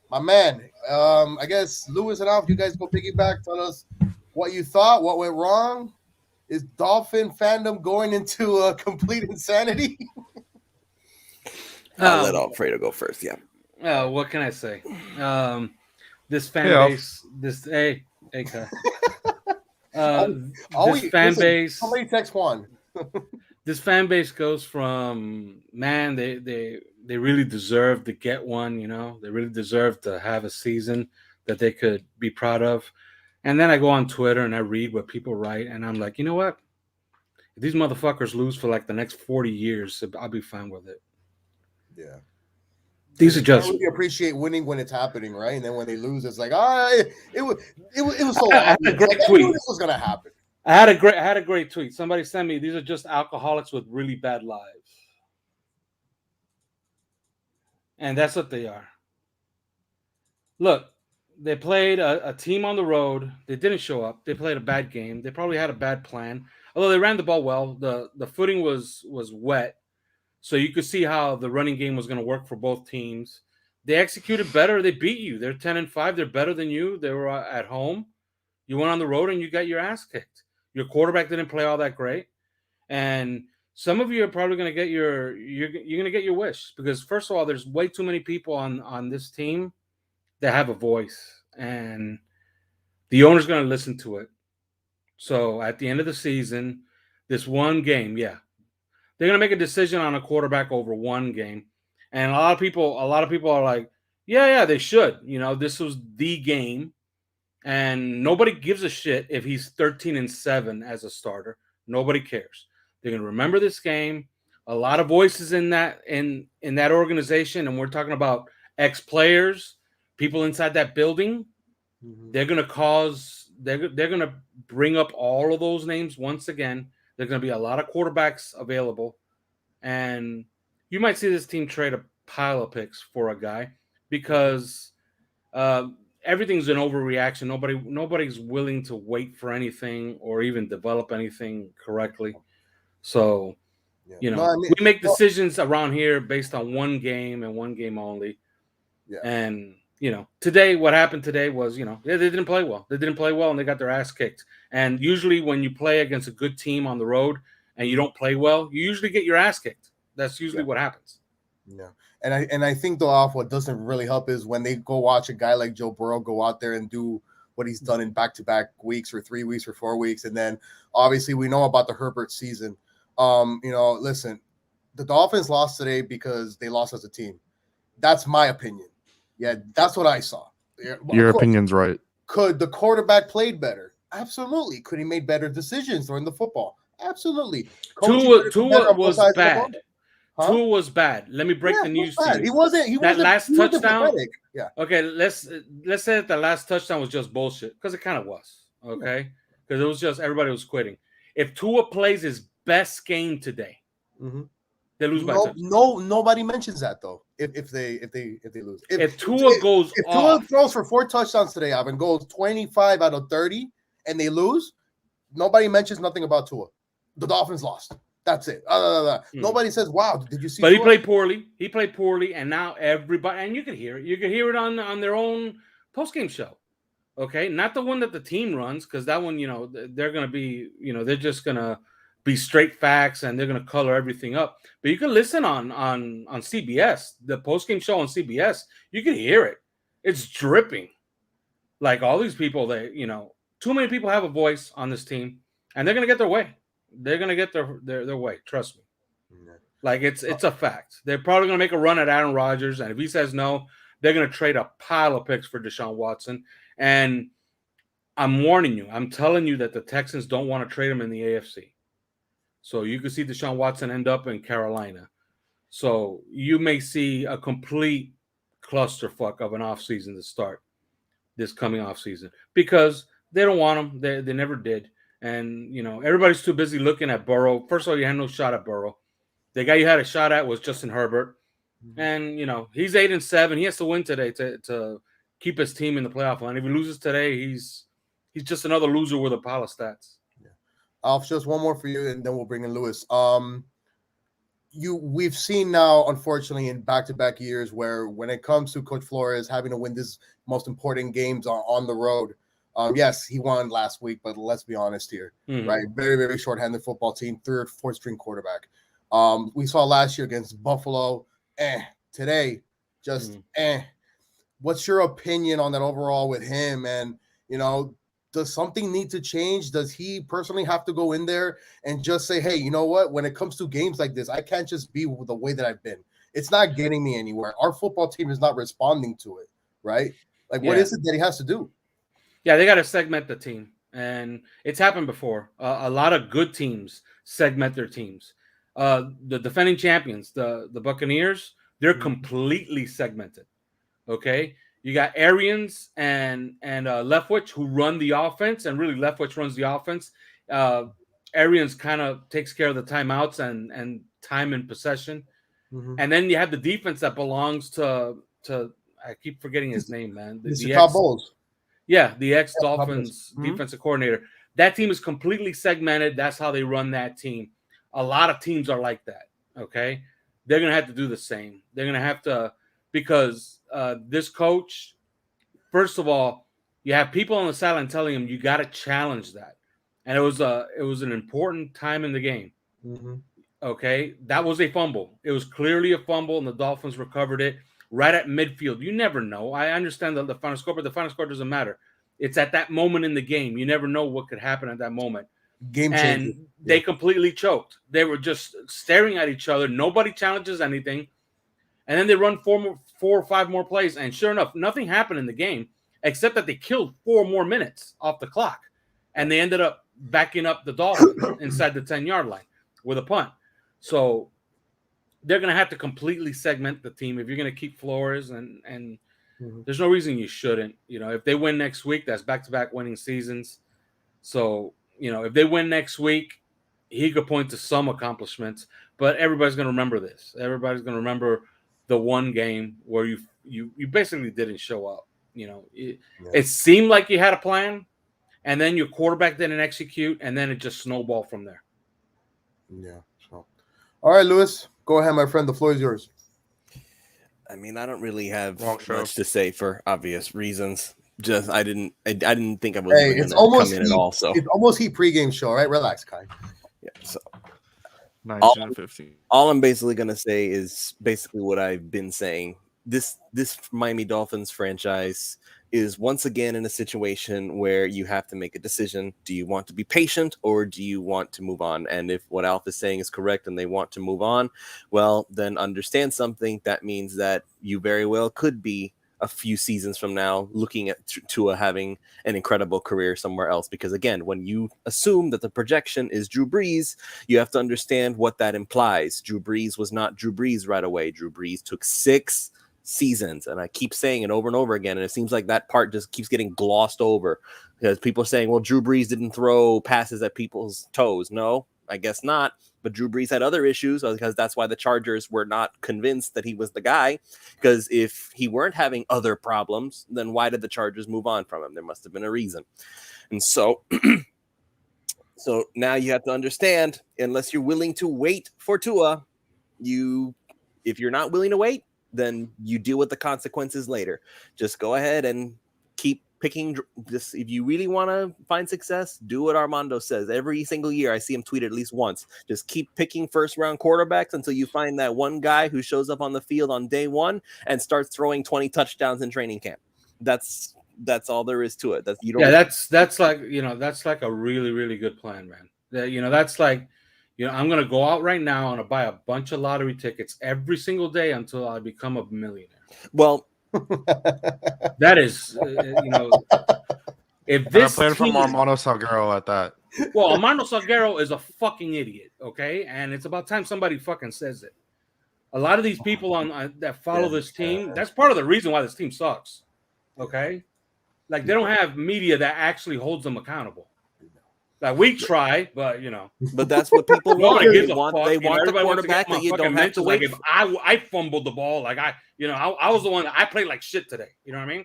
My man, I guess Lewis and Alf, you guys go piggyback. Tell us what you thought, what went wrong. Is Dolphin fandom going into a complete insanity? I'll let Alfredo go first. Yeah. What can I say? This fan base, this fan base. Somebody text Juan. This fan base goes from they really deserve to get one, they really deserve to have a season that they could be proud of. And then I go on Twitter and I read what people write, and I'm like, you know what? If these motherfuckers lose for like the next 40 years, I'll be fine with it. Yeah. These are just. We appreciate winning when it's happening, right? And then when they lose, it's like, it was so. I had a great tweet. I knew this was gonna happen. I had a great tweet. Somebody sent me, these are just alcoholics with really bad lives. And that's what they are. Look, they played a team on the road. They didn't show up. They played a bad game. They probably had a bad plan. Although they ran the ball well, the footing was wet. So you could see how the running game was going to work for both teams. They executed better. They beat you. They're 10-5. They're better than you. They were at home. You went on the road and you got your ass kicked. Your quarterback didn't play all that great. And some of you are probably going to get you're going to get your wish, because first of all, there's way too many people on this team that have a voice, and the owner's going to listen to it. So at the end of the season, this one game, they're going to make a decision on a quarterback over one game. And a lot of people are like, yeah, they should. This was the game, and nobody gives a shit if he's 13-7 as a starter. Nobody cares. They're going to remember this game. A lot of voices in that organization, and we're talking about ex-players, people inside that building. Mm-hmm. They're going to bring up all of those names once again. There's going to be a lot of quarterbacks available, and you might see this team trade a pile of picks for a guy, because everything's an overreaction. Nobody's willing to wait for anything or even develop anything correctly. So, we make decisions around here based on one game and one game only. Yeah. And, today, what happened today was, they didn't play well. They didn't play well, and they got their ass kicked. And usually when you play against a good team on the road and you don't play well, you usually get your ass kicked. That's usually what happens. Yeah. And I think, though, what doesn't really help is when they go watch a guy like Joe Burrow go out there and do what he's done in back-to-back weeks or 3 weeks or 4 weeks. And then, obviously, we know about the Herbert season. Listen, the Dolphins lost today because they lost as a team. That's my opinion. Yeah, that's what I saw. Your opinion's right. Could the quarterback played better? Absolutely. Could he made better decisions during the football? Absolutely. Tua was bad. Huh? Tua was bad. Let me break the news to you. He wasn't last touchdown. Yeah. Okay, let's say that the last touchdown was just bullshit, because it kind of was. Okay, because it was just everybody was quitting. If Tua plays his best game today, they lose by touchdown. Nobody mentions that though. If they lose, if Tua goes if off, Tua throws for 4 touchdowns today, and goes 25 out of 30, and they lose, nobody mentions nothing about Tua. The Dolphins lost. That's it. Nobody says, "Wow, did you see?" But he played poorly. He played poorly, and now everybody, and you can hear it. You can hear it on their own post-game show. Okay, not the one that the team runs, because that one, they're going to be, they're just going to be straight facts, and they're going to color everything up. But you can listen on CBS, the post-game show on CBS. You can hear it. It's dripping. Like all these people that, too many people have a voice on this team, and they're going to get their way. They're going to get their way. Trust me. Yeah. Like it's a fact. They're probably going to make a run at Aaron Rodgers, and if he says no, they're going to trade a pile of picks for Deshaun Watson. And I'm warning you. I'm telling you that the Texans don't want to trade him in the AFC. So you could see Deshaun Watson end up in Carolina. So you may see a complete clusterfuck of an offseason to start this coming offseason because they don't want him. They never did. And, everybody's too busy looking at Burrow. First of all, you had no shot at Burrow. The guy you had a shot at was Justin Herbert. And, he's 8-7. He has to win today to keep his team in the playoff line. If he loses today, he's just another loser with a pile of stats. Yeah. Alf, just one more for you, and then we'll bring in Lewis. We've seen now, unfortunately, in back-to-back years where when it comes to Coach Flores having to win this most important games on the road, yes, he won last week, but let's be honest here, right? Very, very short-handed football team, third, fourth-string quarterback. We saw last year against Buffalo, today, just What's your opinion on that overall with him? And, does something need to change? Does he personally have to go in there and just say, hey, you know what? When it comes to games like this, I can't just be the way that I've been. It's not getting me anywhere. Our football team is not responding to it, right? Like, what is it that he has to do? Yeah, they got to segment the team. And it's happened before. A lot of good teams segment their teams. The defending champions, the Buccaneers, they're completely segmented. Okay? You got Arians and Leftwich who run the offense, and really Leftwich runs the offense. Arians kind of takes care of the timeouts and time and possession. And then you have the defense that belongs to I keep forgetting his name, man. The Bowles. Yeah, the ex-Dolphins defensive coordinator. That team is completely segmented. That's how they run that team. A lot of teams are like that, okay? They're going to have to do the same. They're going to have to, because this coach, first of all, you have people on the sideline telling him you got to challenge that. And it was an important time in the game. Okay? That was a fumble. It was clearly a fumble, and the Dolphins recovered it right at midfield. You never know. I understand the final score, but the final score doesn't matter. It's at that moment in the game. You never know what could happen at that moment. Game changer. And they completely choked. They were just staring at each other. Nobody challenges anything. And then they run four or five more plays. And sure enough, nothing happened in the game except that they killed 4 more minutes off the clock. And they ended up backing up the Dolphins inside the 10-yard line with a punt. So they're going to have to completely segment the team if you're going to keep Flores. And there's no reason you shouldn't. If they win next week, that's back-to-back winning seasons. So, if they win next week, he could point to some accomplishments. But everybody's going to remember this. Everybody's going to remember the one game where you basically didn't show up. It seemed like you had a plan, and then your quarterback didn't execute, and then it just snowballed from there. Yeah. So, all right, Lewis, go ahead, my friend. The floor is yours. I mean, I don't really have much to say for obvious reasons. Just I didn't think I was going to come in at all. So it's almost Heat pregame show, right? Relax, Kai. Yeah. So 19-15. All I'm basically going to say is basically what I've been saying. This Miami Dolphins franchise is once again in a situation where you have to make a decision. Do you want to be patient or do you want to move on? And if what Alf is saying is correct and they want to move on, well, then understand something. That means that you very well could be a few seasons from now looking at Tua having an incredible career somewhere else. Because again, when you assume that the projection is Drew Brees, you have to understand what that implies. Drew Brees was not Drew Brees right away. Drew Brees took 6 seasons, and I keep saying it over and over again, and it seems like that part just keeps getting glossed over because people are saying, well, Drew Brees didn't throw passes at people's toes. No, I guess not. But Drew Brees had other issues because that's why the Chargers were not convinced that he was the guy, because if he weren't having other problems, then why did the Chargers move on from him? There must have been a reason. And so So now you have to understand, unless you're willing to wait for Tua, if you're not willing to wait, then you deal with the consequences later. Just go ahead and keep picking. Just if you really want to find success, do what Armando says. Every single year, I see him tweet at least once. Just keep picking first-round quarterbacks until you find that one guy who shows up on the field on day one and starts throwing 20 touchdowns in training camp. That's all there is to it. That's like that's like a really, really good plan, man. That's like, I'm gonna go out right now and buy a bunch of lottery tickets every single day until I become a millionaire. Well, that is, if this plan from Armando Salguero at that. Well, Armando Salguero is a fucking idiot, okay? And it's about time somebody fucking says it. A lot of these people that follow this team, that's part of the reason why this team sucks, okay? Like, they don't have media that actually holds them accountable. Like, we try, but But that's what people want. They want the quarterback that you don't have to wait. Like, if I fumbled the ball, like I was the one that I played like shit today. You know what I mean?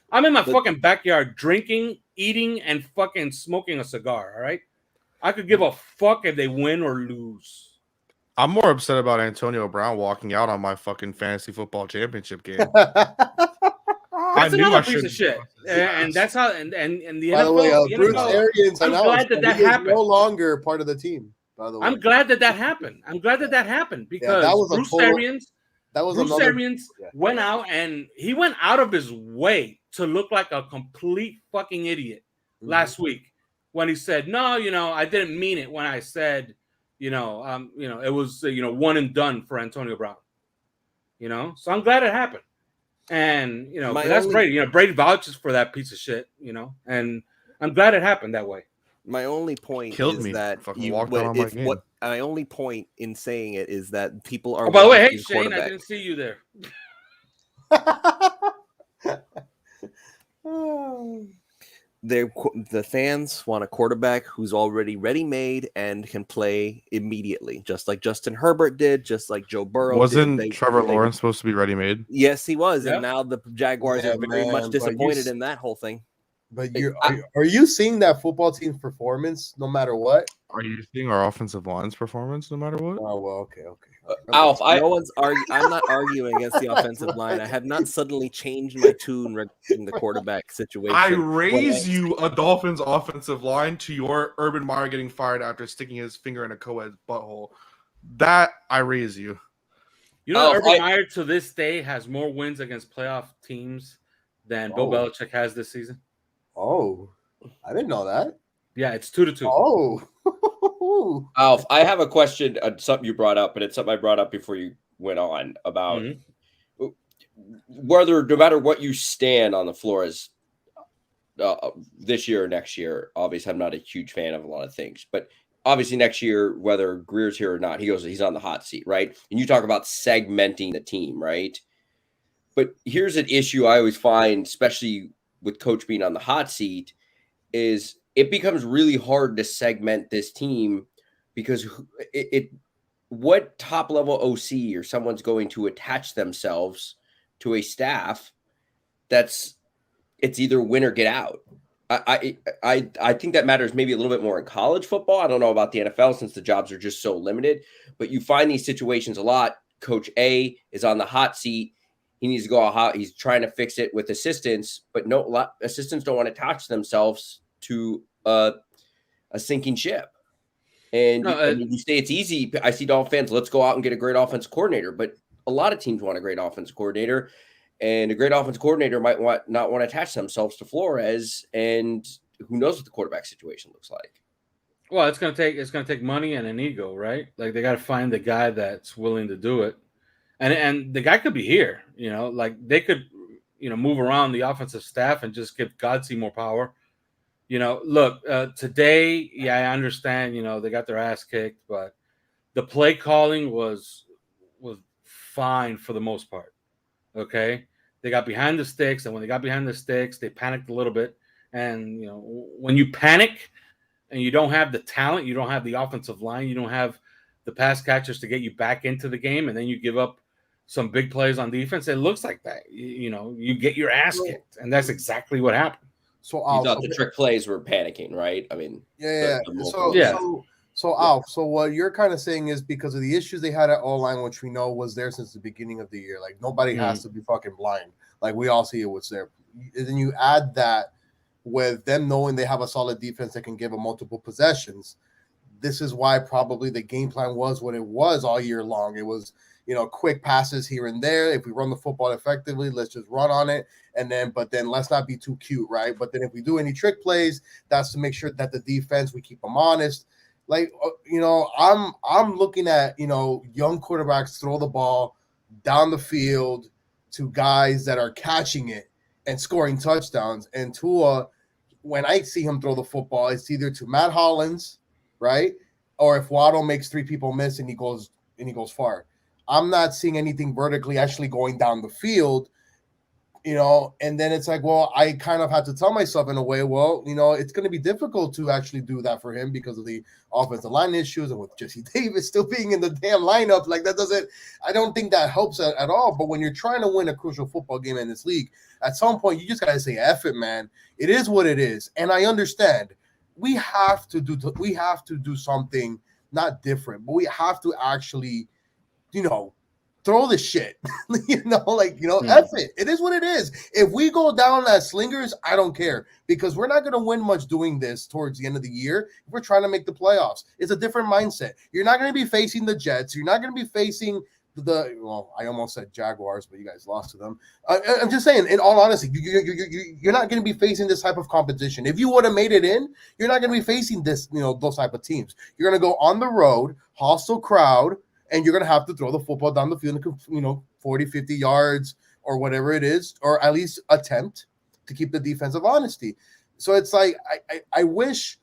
I'm in my fucking backyard drinking, eating, and fucking smoking a cigar. All right, I could give a fuck if they win or lose. I'm more upset about Antonio Brown walking out on my fucking fantasy football championship game. That's another piece of shit, and that's how. And the by NFL, the way, Bruce NFL, Arians I'm glad that happened. No longer part of the team. By the way, I'm glad that happened. I'm glad that happened because that was Bruce Arians went out and he went out of his way to look like a complete fucking idiot last week when he said, "No, I didn't mean it when I said, it was one and done for Antonio Brown." So I'm glad it happened. And that's great. Brady vouches for that piece of shit, and I'm glad it happened that way. My only point my only point in saying it is that people are. Oh, by the way, hey Shane, I didn't see you there. The fans want a quarterback who's already ready-made and can play immediately, just like Justin Herbert did, just like Joe Burrow. Wasn't Trevor Lawrence supposed to be ready-made? Yes, he was, and now the Jaguars are very much disappointed in that whole thing. But are you seeing that football team's performance no matter what? Are you seeing our offensive line's performance no matter what? Oh well, okay. Alf, I'm not arguing against the offensive line. I have not suddenly changed my tune regarding the quarterback situation. I raise you a Dolphins offensive line to your Urban Meyer getting fired after sticking his finger in a co-ed's butthole. That I raise you. Urban Meyer to this day has more wins against playoff teams than Bill Belichick has this season. Oh, I didn't know that. Yeah, it's 2-2. Oh, Alf, I have a question on something you brought up, but it's something I brought up before you went on about whether, no matter what you stand on the Flores this year or next year. Obviously, I'm not a huge fan of a lot of things, but obviously next year, whether Greer's here or not, he's on the hot seat, right? And you talk about segmenting the team, right? But here's an issue I always find, especially with Coach being on the hot seat, is it becomes really hard to segment this team because what top level OC or someone's going to attach themselves to a staff it's either win or get out. I think that matters maybe a little bit more in college football. I don't know about the NFL since the jobs are just so limited, but you find these situations a lot. Coach A is on the hot seat. He needs to go out. He's trying to fix it with assistants, but assistants don't want to attach themselves to a sinking ship. And you say it's easy. I see Dolphins fans, let's go out and get a great offense coordinator. But a lot of teams want a great offense coordinator, and a great offense coordinator might not want to attach themselves to Flores. And who knows what the quarterback situation looks like. Well, it's gonna take money and an ego, right? Like they got to find the guy that's willing to do it, and the guy could be here. Like they could, move around the offensive staff and just give Godsey more power. Look, today, I understand, they got their ass kicked, but the play calling was fine for the most part. Okay. They got behind the sticks, and when they got behind the sticks, they panicked a little bit. And, when you panic and you don't have the talent, you don't have the offensive line, you don't have the pass catchers to get you back into the game, and then you give up some big plays on defense, it looks like that. You get your ass kicked, and that's exactly what happened. So you thought the trick plays were panicking, right? I mean, So what you're kind of saying is because of the issues they had at O-line, which we know was there since the beginning of the year. Like nobody has to be fucking blind. Like we all see it was there. And then you add that with them knowing they have a solid defense that can give them multiple possessions. This is why probably the game plan was what it was all year long. It was, quick passes here and there. If we run the football effectively, let's just run on it. But then let's not be too cute, right? But then if we do any trick plays, that's to make sure that the defense, we keep them honest. Like, I'm looking at, young quarterbacks throw the ball down the field to guys that are catching it and scoring touchdowns. And Tua, when I see him throw the football, it's either to Matt Hollins, right? Or if Waddle makes 3 people miss and he goes far. I'm not seeing anything vertically actually going down the field, and then it's like, well, I kind of have to tell myself in a way, well, it's going to be difficult to actually do that for him because of the offensive line issues and with Jesse Davis still being in the damn lineup. Like I don't think that helps at all. But when you're trying to win a crucial football game in this league, at some point, you just got to say, F it, man. It is what it is. And I understand we have to do something not different, but we have to actually, throw the shit, F it. It is what it is. If we go down as slingers, I don't care because we're not going to win much doing this towards the end of the year. If we're trying to make the playoffs, it's a different mindset. You're not going to be facing the Jets. You're not going to be facing I almost said Jaguars, but you guys lost to them. I'm just saying, in all honesty, you're not going to be facing this type of competition. If you would have made it in, you're not going to be facing this, those type of teams. You're going to go on the road, hostile crowd, and you're going to have to throw the football down the field, 40, 50 yards or whatever it is, or at least attempt to keep the defensive honesty. So it's like, I wish,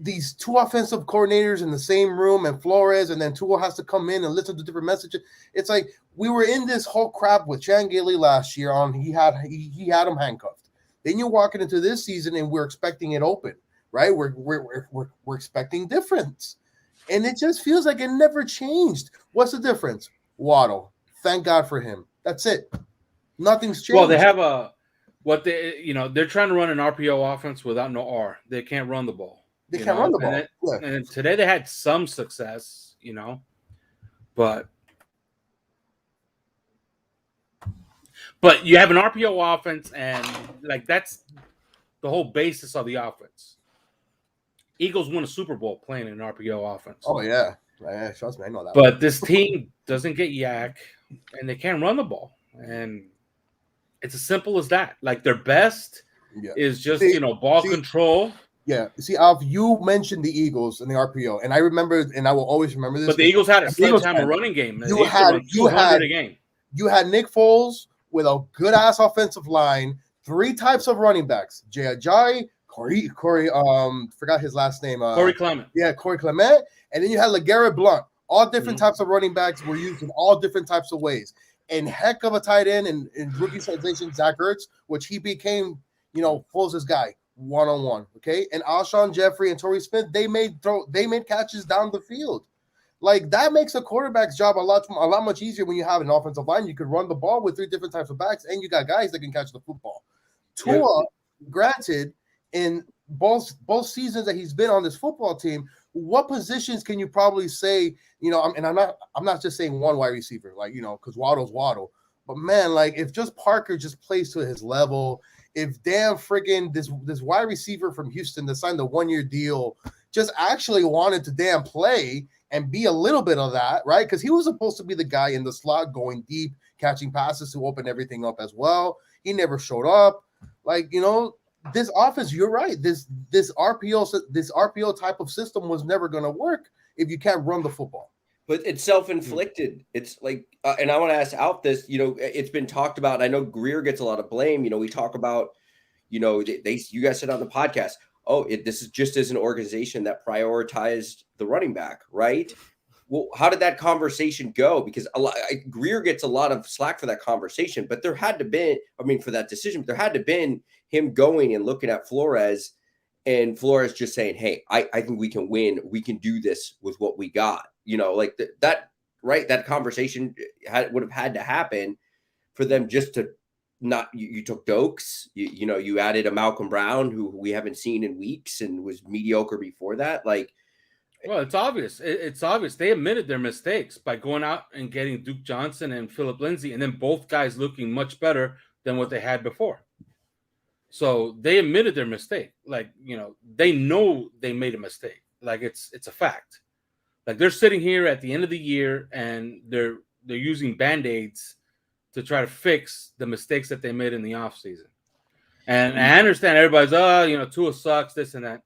these 2 offensive coordinators in the same room and Flores, and then Tua has to come in and listen to different messages. It's like we were in this whole crap with Chan Gailey last year on he had him handcuffed. Then you're walking into this season and we're expecting it open, right? We're expecting difference. And it just feels like it never changed. What's the difference? Waddle. Thank God for him. That's it. Nothing's changed. Well, they have they're trying to run an RPO offense without no R. They can't run the ball. They can't run the ball. And today they had some success, but you have an RPO offense, and like that's the whole basis of the offense. Eagles won a Super Bowl playing an RPO offense. Oh yeah, trust me, I know that. But this team doesn't get yak, and they can't run the ball, and it's as simple as that. Like their best is just ball control. Yeah. See, Alf, you mentioned the Eagles and the RPO, and I remember, and I will always remember this. But the Eagles had a sledgehammer running game. You had Nick Foles with a good ass offensive line, 3 types of running backs: Jay Ajayi, Corey, forgot his last name. Corey Clement. Yeah, Corey Clement, and then you had LeGarrette Blount. All different types of running backs were used in all different types of ways. And heck of a tight end in rookie sensation, Zach Ertz, which he became, Foles' guy. 1-on-1, okay, and Alshon Jeffrey and Torrey Smith, they made catches down the field. Like that makes a quarterback's job a lot much easier when you have an offensive line. You could run the ball with 3 different types of backs, and you got guys that can catch the football. Tua, granted, in both seasons that he's been on this football team, what positions can you probably say? And I'm not just saying one wide receiver, like because Waddle's Waddle, but man, like if just Parker just plays to his level. If damn freaking this wide receiver from Houston that signed the 1-year deal just actually wanted to damn play and be a little bit of that, right? Because he was supposed to be the guy in the slot going deep, catching passes to open everything up as well. He never showed up. Like, this offense, you're right. This RPO type of system was never going to work if you can't run the football. But it's self-inflicted. It's like, and I want to ask out this, it's been talked about. I know Greer gets a lot of blame. We talk about, you guys said on the podcast, this is just as an organization that prioritized the running back, right? Well, how did that conversation go? Because Greer gets a lot of slack for that conversation, but there had to be, for that decision, but there had to been him going and looking at Flores and Flores just saying, hey, I think we can win. We can do this with what we got. That conversation would have had to happen for them just to you took Dokes, you added a Malcolm Brown who we haven't seen in weeks and was mediocre before that. Like, well, it's obvious. It's obvious they admitted their mistakes by going out and getting Duke Johnson and Philip Lindsay, and then both guys looking much better than what they had before. So they admitted their mistake. Like, they know they made a mistake. Like, it's a fact. Like, they're sitting here at the end of the year and they're using Band-Aids to try to fix the mistakes that they made in the offseason. And I understand everybody's, Tua sucks, this and that.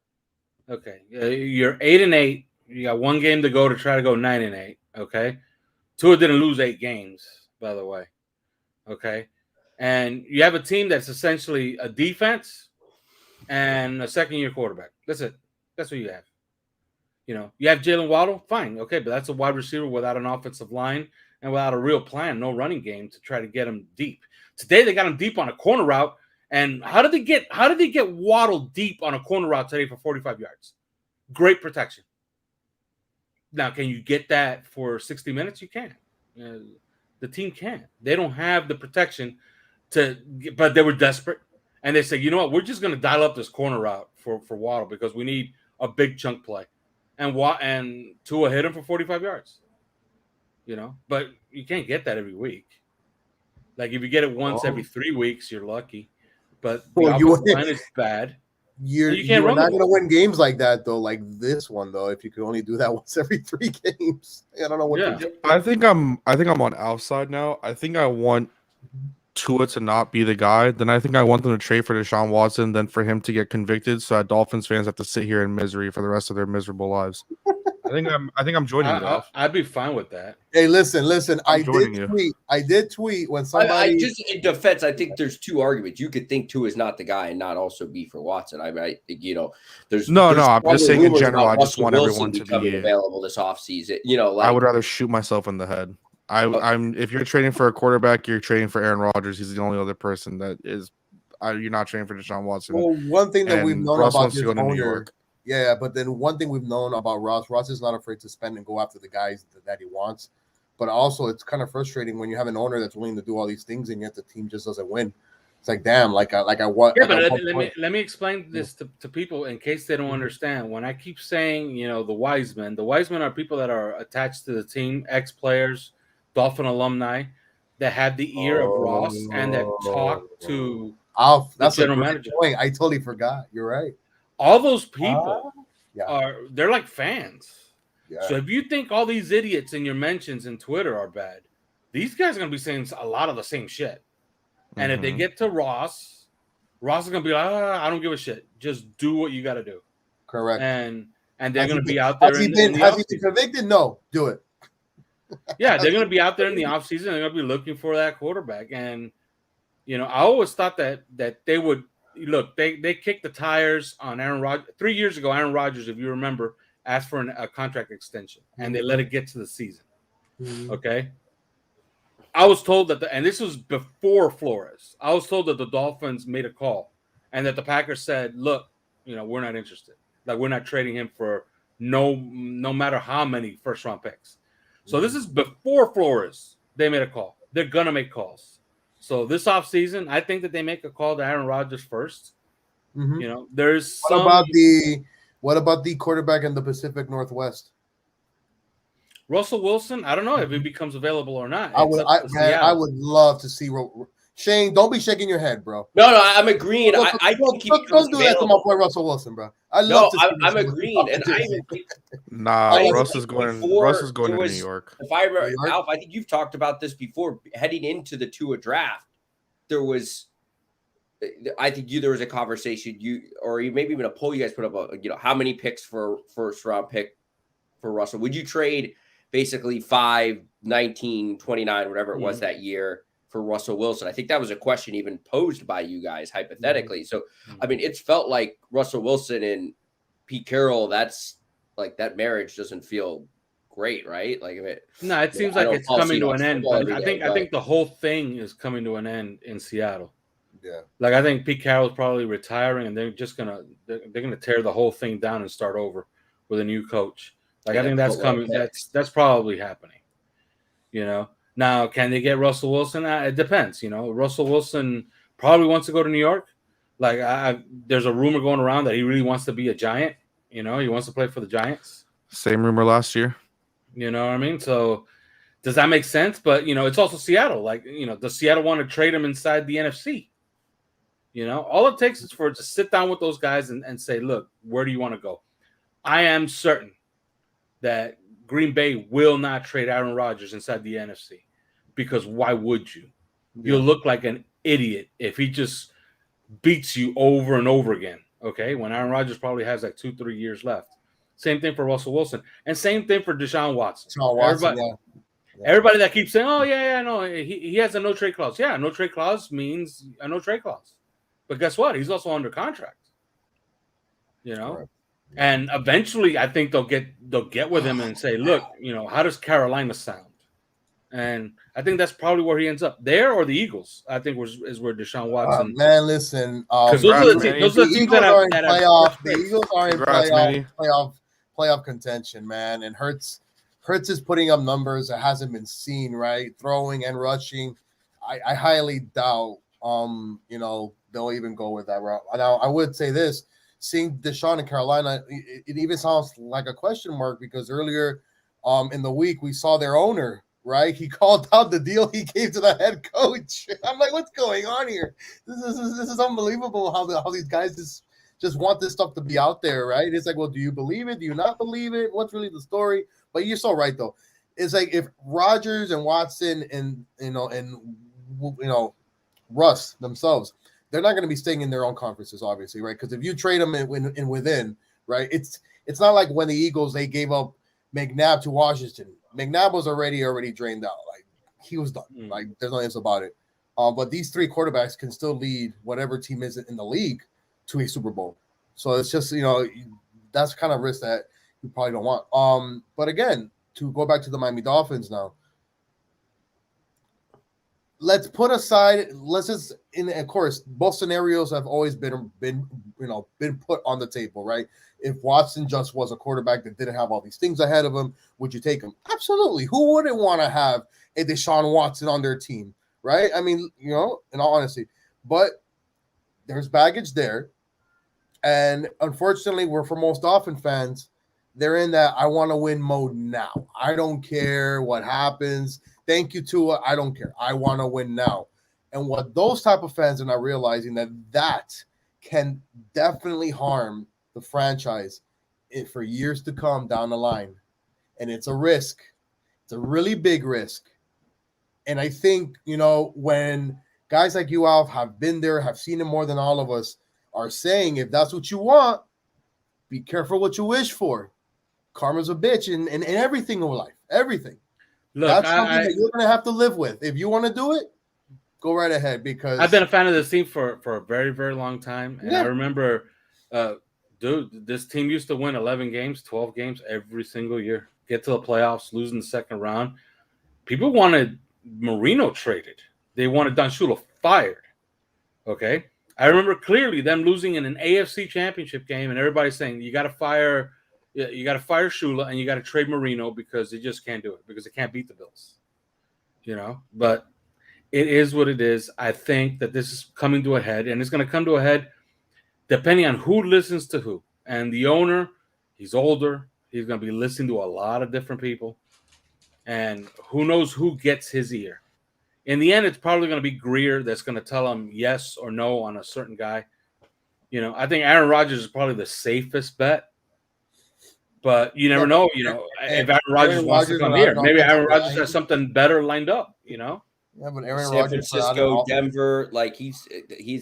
Okay, you're 8-8. You got one game to go to try to go 9-8. Okay, Tua didn't lose 8 games, by the way. Okay, and you have a team that's essentially a defense and a second-year quarterback. That's it. That's what you have. You have Jalen Waddle, fine, okay, but that's a wide receiver without an offensive line and without a real plan, no running game to try to get him deep. Today they got him deep on a corner route. And how did they get Waddle deep on a corner route today for 45 yards? Great protection. Now, can you get that for 60 minutes? You can. The team can. They don't have the protection but they were desperate. And they said, you know what? We're just going to dial up this corner route for Waddle because we need a big chunk play. And Tua hit him for 45 yards. But you can't get that every week. Like, if you get it once every 3 weeks, you're lucky. But the offensive line is bad. You're not going to win games like that, though, like this one, though, if you could only do that once every 3 games. I don't know what to do. I think I'm on Al's side now. I think I want Tua to not be the guy. Then I think I want them to trade for Deshaun Watson, then for him to get convicted so that Dolphins fans have to sit here in misery for the rest of their miserable lives. I think I'm joining you. I'd be fine with that. Hey, listen. I did tweet when somebody. I just, in defense, I think there's 2 arguments. You could think Tua is not the guy and not also be for Watson. There's no. I'm just saying in general. I just want everyone to be available this offseason. I would rather shoot myself in the head. If you're trading for a quarterback, you're trading for Aaron Rodgers. He's the only other person that is. You're not trading for Deshaun Watson. Well, one thing that we've known Russ about wants to go to New York. Yeah, but then one thing we've known about Ross is not afraid to spend and go after the guys that he wants. But also, it's kind of frustrating when you have an owner that's willing to do all these things and yet the team just doesn't win. It's like, damn, like I want. Yeah, but let me explain this to people in case they don't understand. When I keep saying, the wise men are people that are attached to the team, ex-players, Dolphin alumni, that have the ear of Ross and that talk to that's the general manager. Point. I totally forgot. You're right. All those people they're like fans. Yeah. So if you think all these idiots in your mentions in Twitter are bad, these guys are going to be saying a lot of the same shit. And if they get to Ross is going to be like, I don't give a shit. Just do what you got to do. Correct. And they're going to be out there. Has he been convicted? No, do it. Yeah, they're going to be out there in the offseason. They're going to be looking for that quarterback. And, I always thought that they would. Look, they kicked the tires on Aaron Rodgers. 3 years ago, Aaron Rodgers, if you remember, asked for a contract extension, and they let it get to the season. Okay? I was told and this was before Flores, I was told that the Dolphins made a call and that the Packers said, look, we're not interested. Like, we're not trading him for no matter how many first-round picks. So this is before Flores. They made a call. They're going to make calls. So this offseason, I think that they make a call to Aaron Rodgers first. There's what about the quarterback in the Pacific Northwest? Russell Wilson. I don't know if he becomes available or not. I would love to see Shane. Don't be shaking your head, bro. No, I'm agreeing. I think don't do that to my boy Russell Wilson, bro. I'm agreeing, and I even think Russ is going to New York. If I remember, Alf, I think you've talked about this before. Heading into the Tua draft, there was a conversation or maybe even a poll you guys put up. How many picks for first round pick for Russell? Would you trade basically 5, 19, 29, whatever it was that year for Russell Wilson? I think that was a question even posed by you guys hypothetically. So, I mean, it's felt like Russell Wilson and Pete Carroll, that's like that marriage doesn't feel great, right? Like, it seems like it's coming to an end. But I think the whole thing is coming to an end in Seattle. Yeah. Like, I think Pete Carroll's probably retiring and they're just going to tear the whole thing down and start over with a new coach. Like, I think that's coming. That's probably happening. Now, can they get Russell Wilson? It depends. Russell Wilson probably wants to go to New York. Like, there's a rumor going around that he really wants to be a Giant. He wants to play for the Giants. Same rumor last year. You know what I mean? So does that make sense? But, it's also Seattle. Like, does Seattle want to trade him inside the NFC? All it takes is for it to sit down with those guys and say, look, where do you want to go? I am certain that Green Bay will not trade Aaron Rodgers inside the NFC, because why would you? Yeah. You'll look like an idiot if he just beats you over and over again, okay, when Aaron Rodgers probably has like 2-3 years left. Same thing for Russell Wilson, and same thing for Deshaun Watson. Everybody that keeps saying, oh, yeah, no, he has a no-trade clause. Yeah, no-trade clause means a no-trade clause. But guess what? He's also under contract. Right. And eventually I think they'll get with him and say, look, how does Carolina sound? And I think that's probably where he ends up, there or the Eagles. I think is where Deshaun Watson. Man, listen, because those are the teams that are in playoff. The Eagles are in playoff contention, man. And Hurts is putting up numbers that hasn't been seen, right? Throwing and rushing. I highly doubt, they'll even go with that route. Now, I would say this: seeing Deshaun in Carolina, it even sounds like a question mark, because earlier, in the week we saw their owner. Right, he called out the deal he gave to the head coach. I'm like, what's going on here? This is unbelievable how these guys just want this stuff to be out there, right? It's like, well, do you believe it? Do you not believe it? What's really the story? But you're so right, though. It's like if Rodgers and Watson and Russ themselves, they're not going to be staying in their own conferences, obviously, right? Because if you trade them in within, right, it's not like when the Eagles, they gave up McNabb to Washington. McNabb was already drained out. Like, he was done. Like, there's no ifs about it. But these three quarterbacks can still lead whatever team is in the league to a Super Bowl. So it's just, that's kind of risk that you probably don't want. But again, to go back to the Miami Dolphins now, let's put aside, of course, both scenarios have always been put on the table, right? If Watson just was a quarterback that didn't have all these things ahead of him, would you take him? Absolutely. Who wouldn't want to have a Deshaun Watson on their team, right? I mean, in all honesty, but there's baggage there. And unfortunately, for most Dolphin fans, they're in that I want to win mode now. I don't care what happens. Thank you, Tua. I don't care. I want to win now. And what those type of fans are not realizing, that can definitely harm the franchise for years to come down the line. And it's a risk. It's a really big risk. And I think, when guys like you, Alf, have been there, have seen it more than all of us, are saying, if that's what you want, be careful what you wish for. Karma's a bitch in everything in life. Everything. Look, that's something that you're going to have to live with. If you want to do it, go right ahead, because I've been a fan of this team for a very, very long time. And I remember, this team used to win 11 games, 12 games every single year, get to the playoffs, lose in the second round. People wanted Marino traded. They wanted Don Shula fired. Okay. I remember clearly them losing in an AFC championship game, and everybody saying, you got to fire Shula and you got to trade Marino because they just can't do it, because they can't beat the Bills. But it is what it is. I think that this is coming to a head, and it's going to come to a head depending on who listens to who. And the owner, he's older. He's going to be listening to a lot of different people. And who knows who gets his ear. In the end, it's probably going to be Greer that's going to tell him yes or no on a certain guy. I think Aaron Rodgers is probably the safest bet. But you never know, if Aaron Rodgers wants to come here. Maybe Aaron Rodgers has something better lined up, Yeah, but Aaron San Rodgers, Francisco, Denver, like he's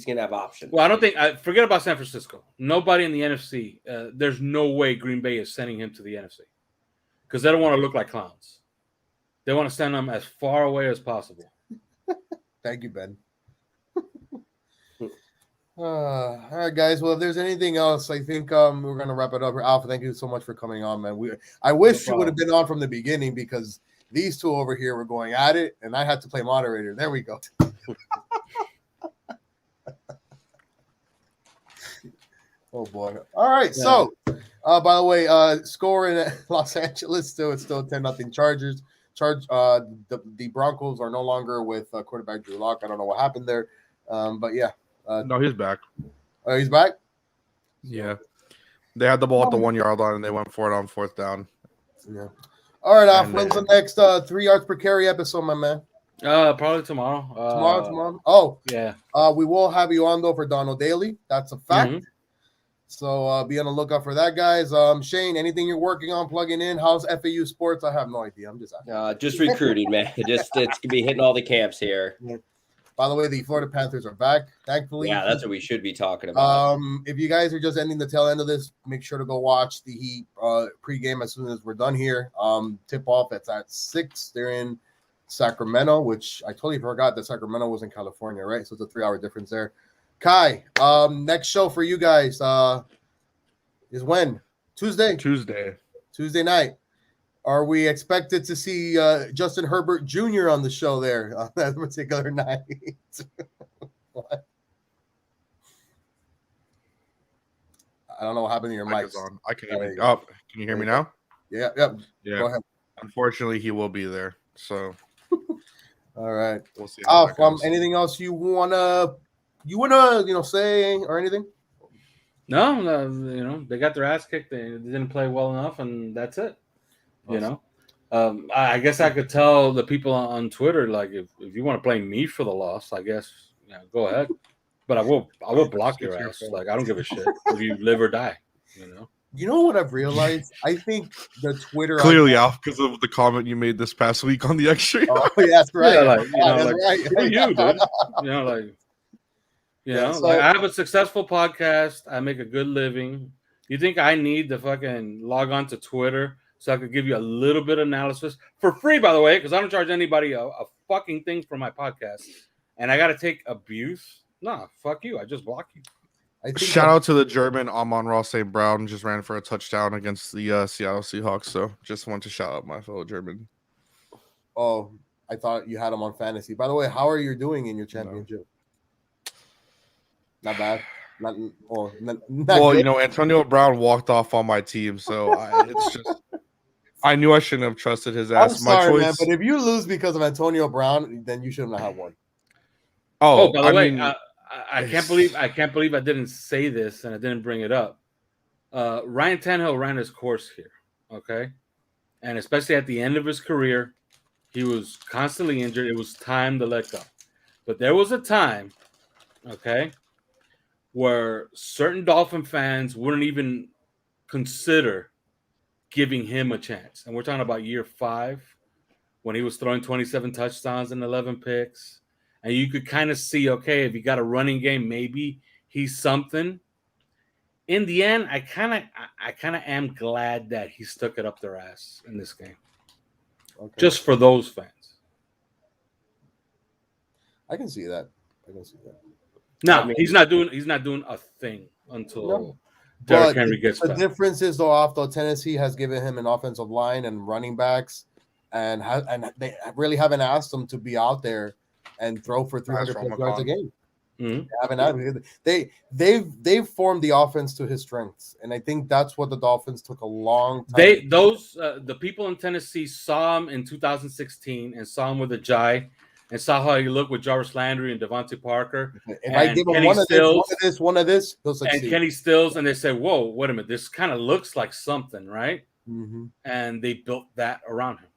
gonna have options. Well, I don't think. Forget about San Francisco. Nobody in the NFC. There's no way Green Bay is sending him to the NFC, because they don't want to look like clowns. They want to send him as far away as possible. Thank you, Ben. All right, guys. Well, if there's anything else, I think we're gonna wrap it up. Alpha, thank you so much for coming on, man. I wish you would have been on from the beginning, because these two over here were going at it, and I had to play moderator. There we go. Oh boy! All right. Yeah. So, by the way, score in Los Angeles it's still 10-0 Chargers. The Broncos are no longer with quarterback Drew Lock. I don't know what happened there. But yeah. No, he's back. Oh, he's back? Yeah. They had the ball at the 1 yard line and they went for it on 4th down. Yeah. All right, when's the next 3 yards per carry episode, my man? Probably tomorrow. Tomorrow. Oh, yeah. We will have you on though for Donald Daly. That's a fact. Mm-hmm. So be on the lookout for that, guys. Shane, anything you're working on, plugging in? How's FAU sports? I have no idea. I'm just asking. Just recruiting, man. It's gonna be hitting all the camps here. Yeah. By the way, the Florida Panthers are back, thankfully. Yeah, that's what we should be talking about. If you guys are just ending the tail end of this, make sure to go watch the Heat pregame as soon as we're done here. Tip off, it's at 6. They're in Sacramento, which I totally forgot that Sacramento was in California, right? So it's a 3-hour difference there. Kai, next show for you guys is when? Tuesday Tuesday night. Are we expected to see Justin Herbert Jr. on the show there on that particular night? What? I don't know what happened to your mic. I can hear you. Oh, can you hear me now? Yeah. Go ahead. Unfortunately, he will be there. So, all right. We'll see. Anything else you wanna say or anything? No, they got their ass kicked. They didn't play well enough, and that's it. I guess I could tell the people on Twitter, like, if you want to blame me for the loss, I guess, go ahead. But I will block your ass. Like, I don't give a shit if you live or die. You know what I've realized? I think the Twitter clearly off because of the comment you made this past week on the X-ray. Oh, yeah, that's right. I have a successful podcast. I make a good living. You think I need to fucking log on to Twitter so I could give you a little bit of analysis for free, by the way, because I don't charge anybody a fucking thing for my podcast, and I got to take abuse? Nah, fuck you. I just block you. Shout out to the German Amon-Ra St. Brown, just ran for a touchdown against the Seattle Seahawks. So just want to shout out my fellow German. Oh, I thought you had him on fantasy. By the way, how are you doing in your championship? Not bad. Not well, good. Antonio Brown walked off on my team, so it's just I knew I shouldn't have trusted his ass. I'm sorry, man, but if you lose because of Antonio Brown, then you shouldn't have won. Oh, by the way, I can't believe I didn't say this and I didn't bring it up. Ryan Tannehill ran his course here, okay, and especially at the end of his career, he was constantly injured. It was time to let go, but there was a time, okay, where certain Dolphin fans wouldn't even consider giving him a chance. And we're talking about year 5 when he was throwing 27 touchdowns and 11 picks. And you could kind of see, okay, if he got a running game, maybe he's something. In the end, I kind of am glad that he stuck it up their ass in this game. Okay. Just for those fans. I can see that. No, he's not doing a thing until Derrick Henry gets back. The difference is, though, Tennessee has given him an offensive line and running backs, and they really haven't asked him to be out there and throw for 300 yards a game. Mm-hmm. They've formed the offense to his strengths, and I think that's what the Dolphins took a long time. The people in Tennessee saw him in 2016 and saw him with Ajay. And saw how he looked with Jarvis Landry and Devontae Parker. If I give him one of this, he'll succeed. And Kenny Stills, and they say, whoa, wait a minute. This kind of looks like something, right? Mm-hmm. And they built that around him.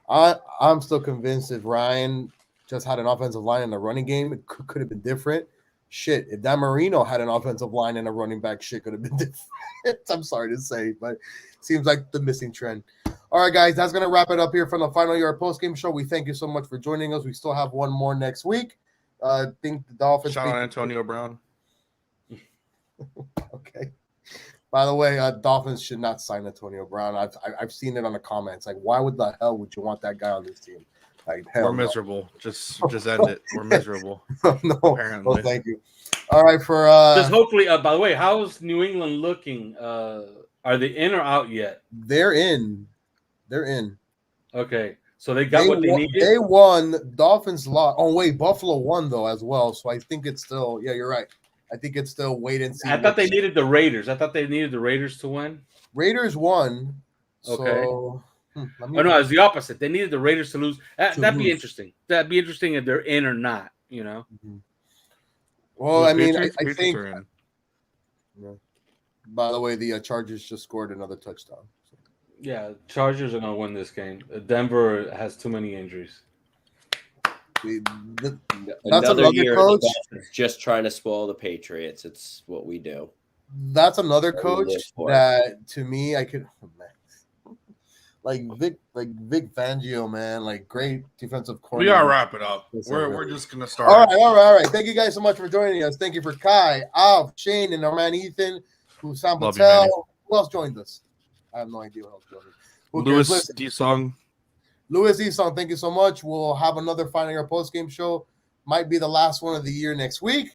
I'm still convinced if Ryan just had an offensive line and a running game, it could have been different. Shit, if Dan Marino had an offensive line and a running back, shit could have been different. I'm sorry to say, but it seems like the missing trend. All right, guys, that's going to wrap it up here from the Final Yard postgame show. We thank you so much for joining us. We still have one more next week. I think the Dolphins. Shout out Antonio Brown. Okay. By the way, Dolphins should not sign Antonio Brown. I've seen it on the comments. Like, why would the hell would you want that guy on this team? Like, hell, we're miserable. Just end it. We're miserable. No, apparently. Well, thank you. All right, for just hopefully. By the way, how's New England looking? Are they in or out yet? They're in. Okay, so they got what they needed. They won. Dolphins lost. Oh wait, Buffalo won though as well. So I think it's still. Yeah, you're right. I think it's still wait and see. I thought they needed the Raiders. I thought they needed the Raiders to win. Raiders won. Okay. So, no, it's the opposite. They needed the Raiders to lose. That'd be interesting. That'd be interesting if they're in or not. you know. Well, I mean, I Patriots think. are in. Yeah. By the way, the Chargers just scored another touchdown. So. Yeah, Chargers are going to win this game. Denver has too many injuries. That's another year coach just trying to spoil the Patriots. It's what we do. That's another coach that, to me, I could like Vic Fangio, man, like great defensive coordinator. We gotta wrap it up. We're just gonna start. All right. Thank you guys so much for joining us. Thank you for Kai, Alf, Shane, and our man Ethan, Sam Patel. Who else joined us? I have no idea what else joined us. Louis D-Song. Louis D-Song, thank you so much. We'll have another Finding Our Post Game show. Might be the last one of the year next week.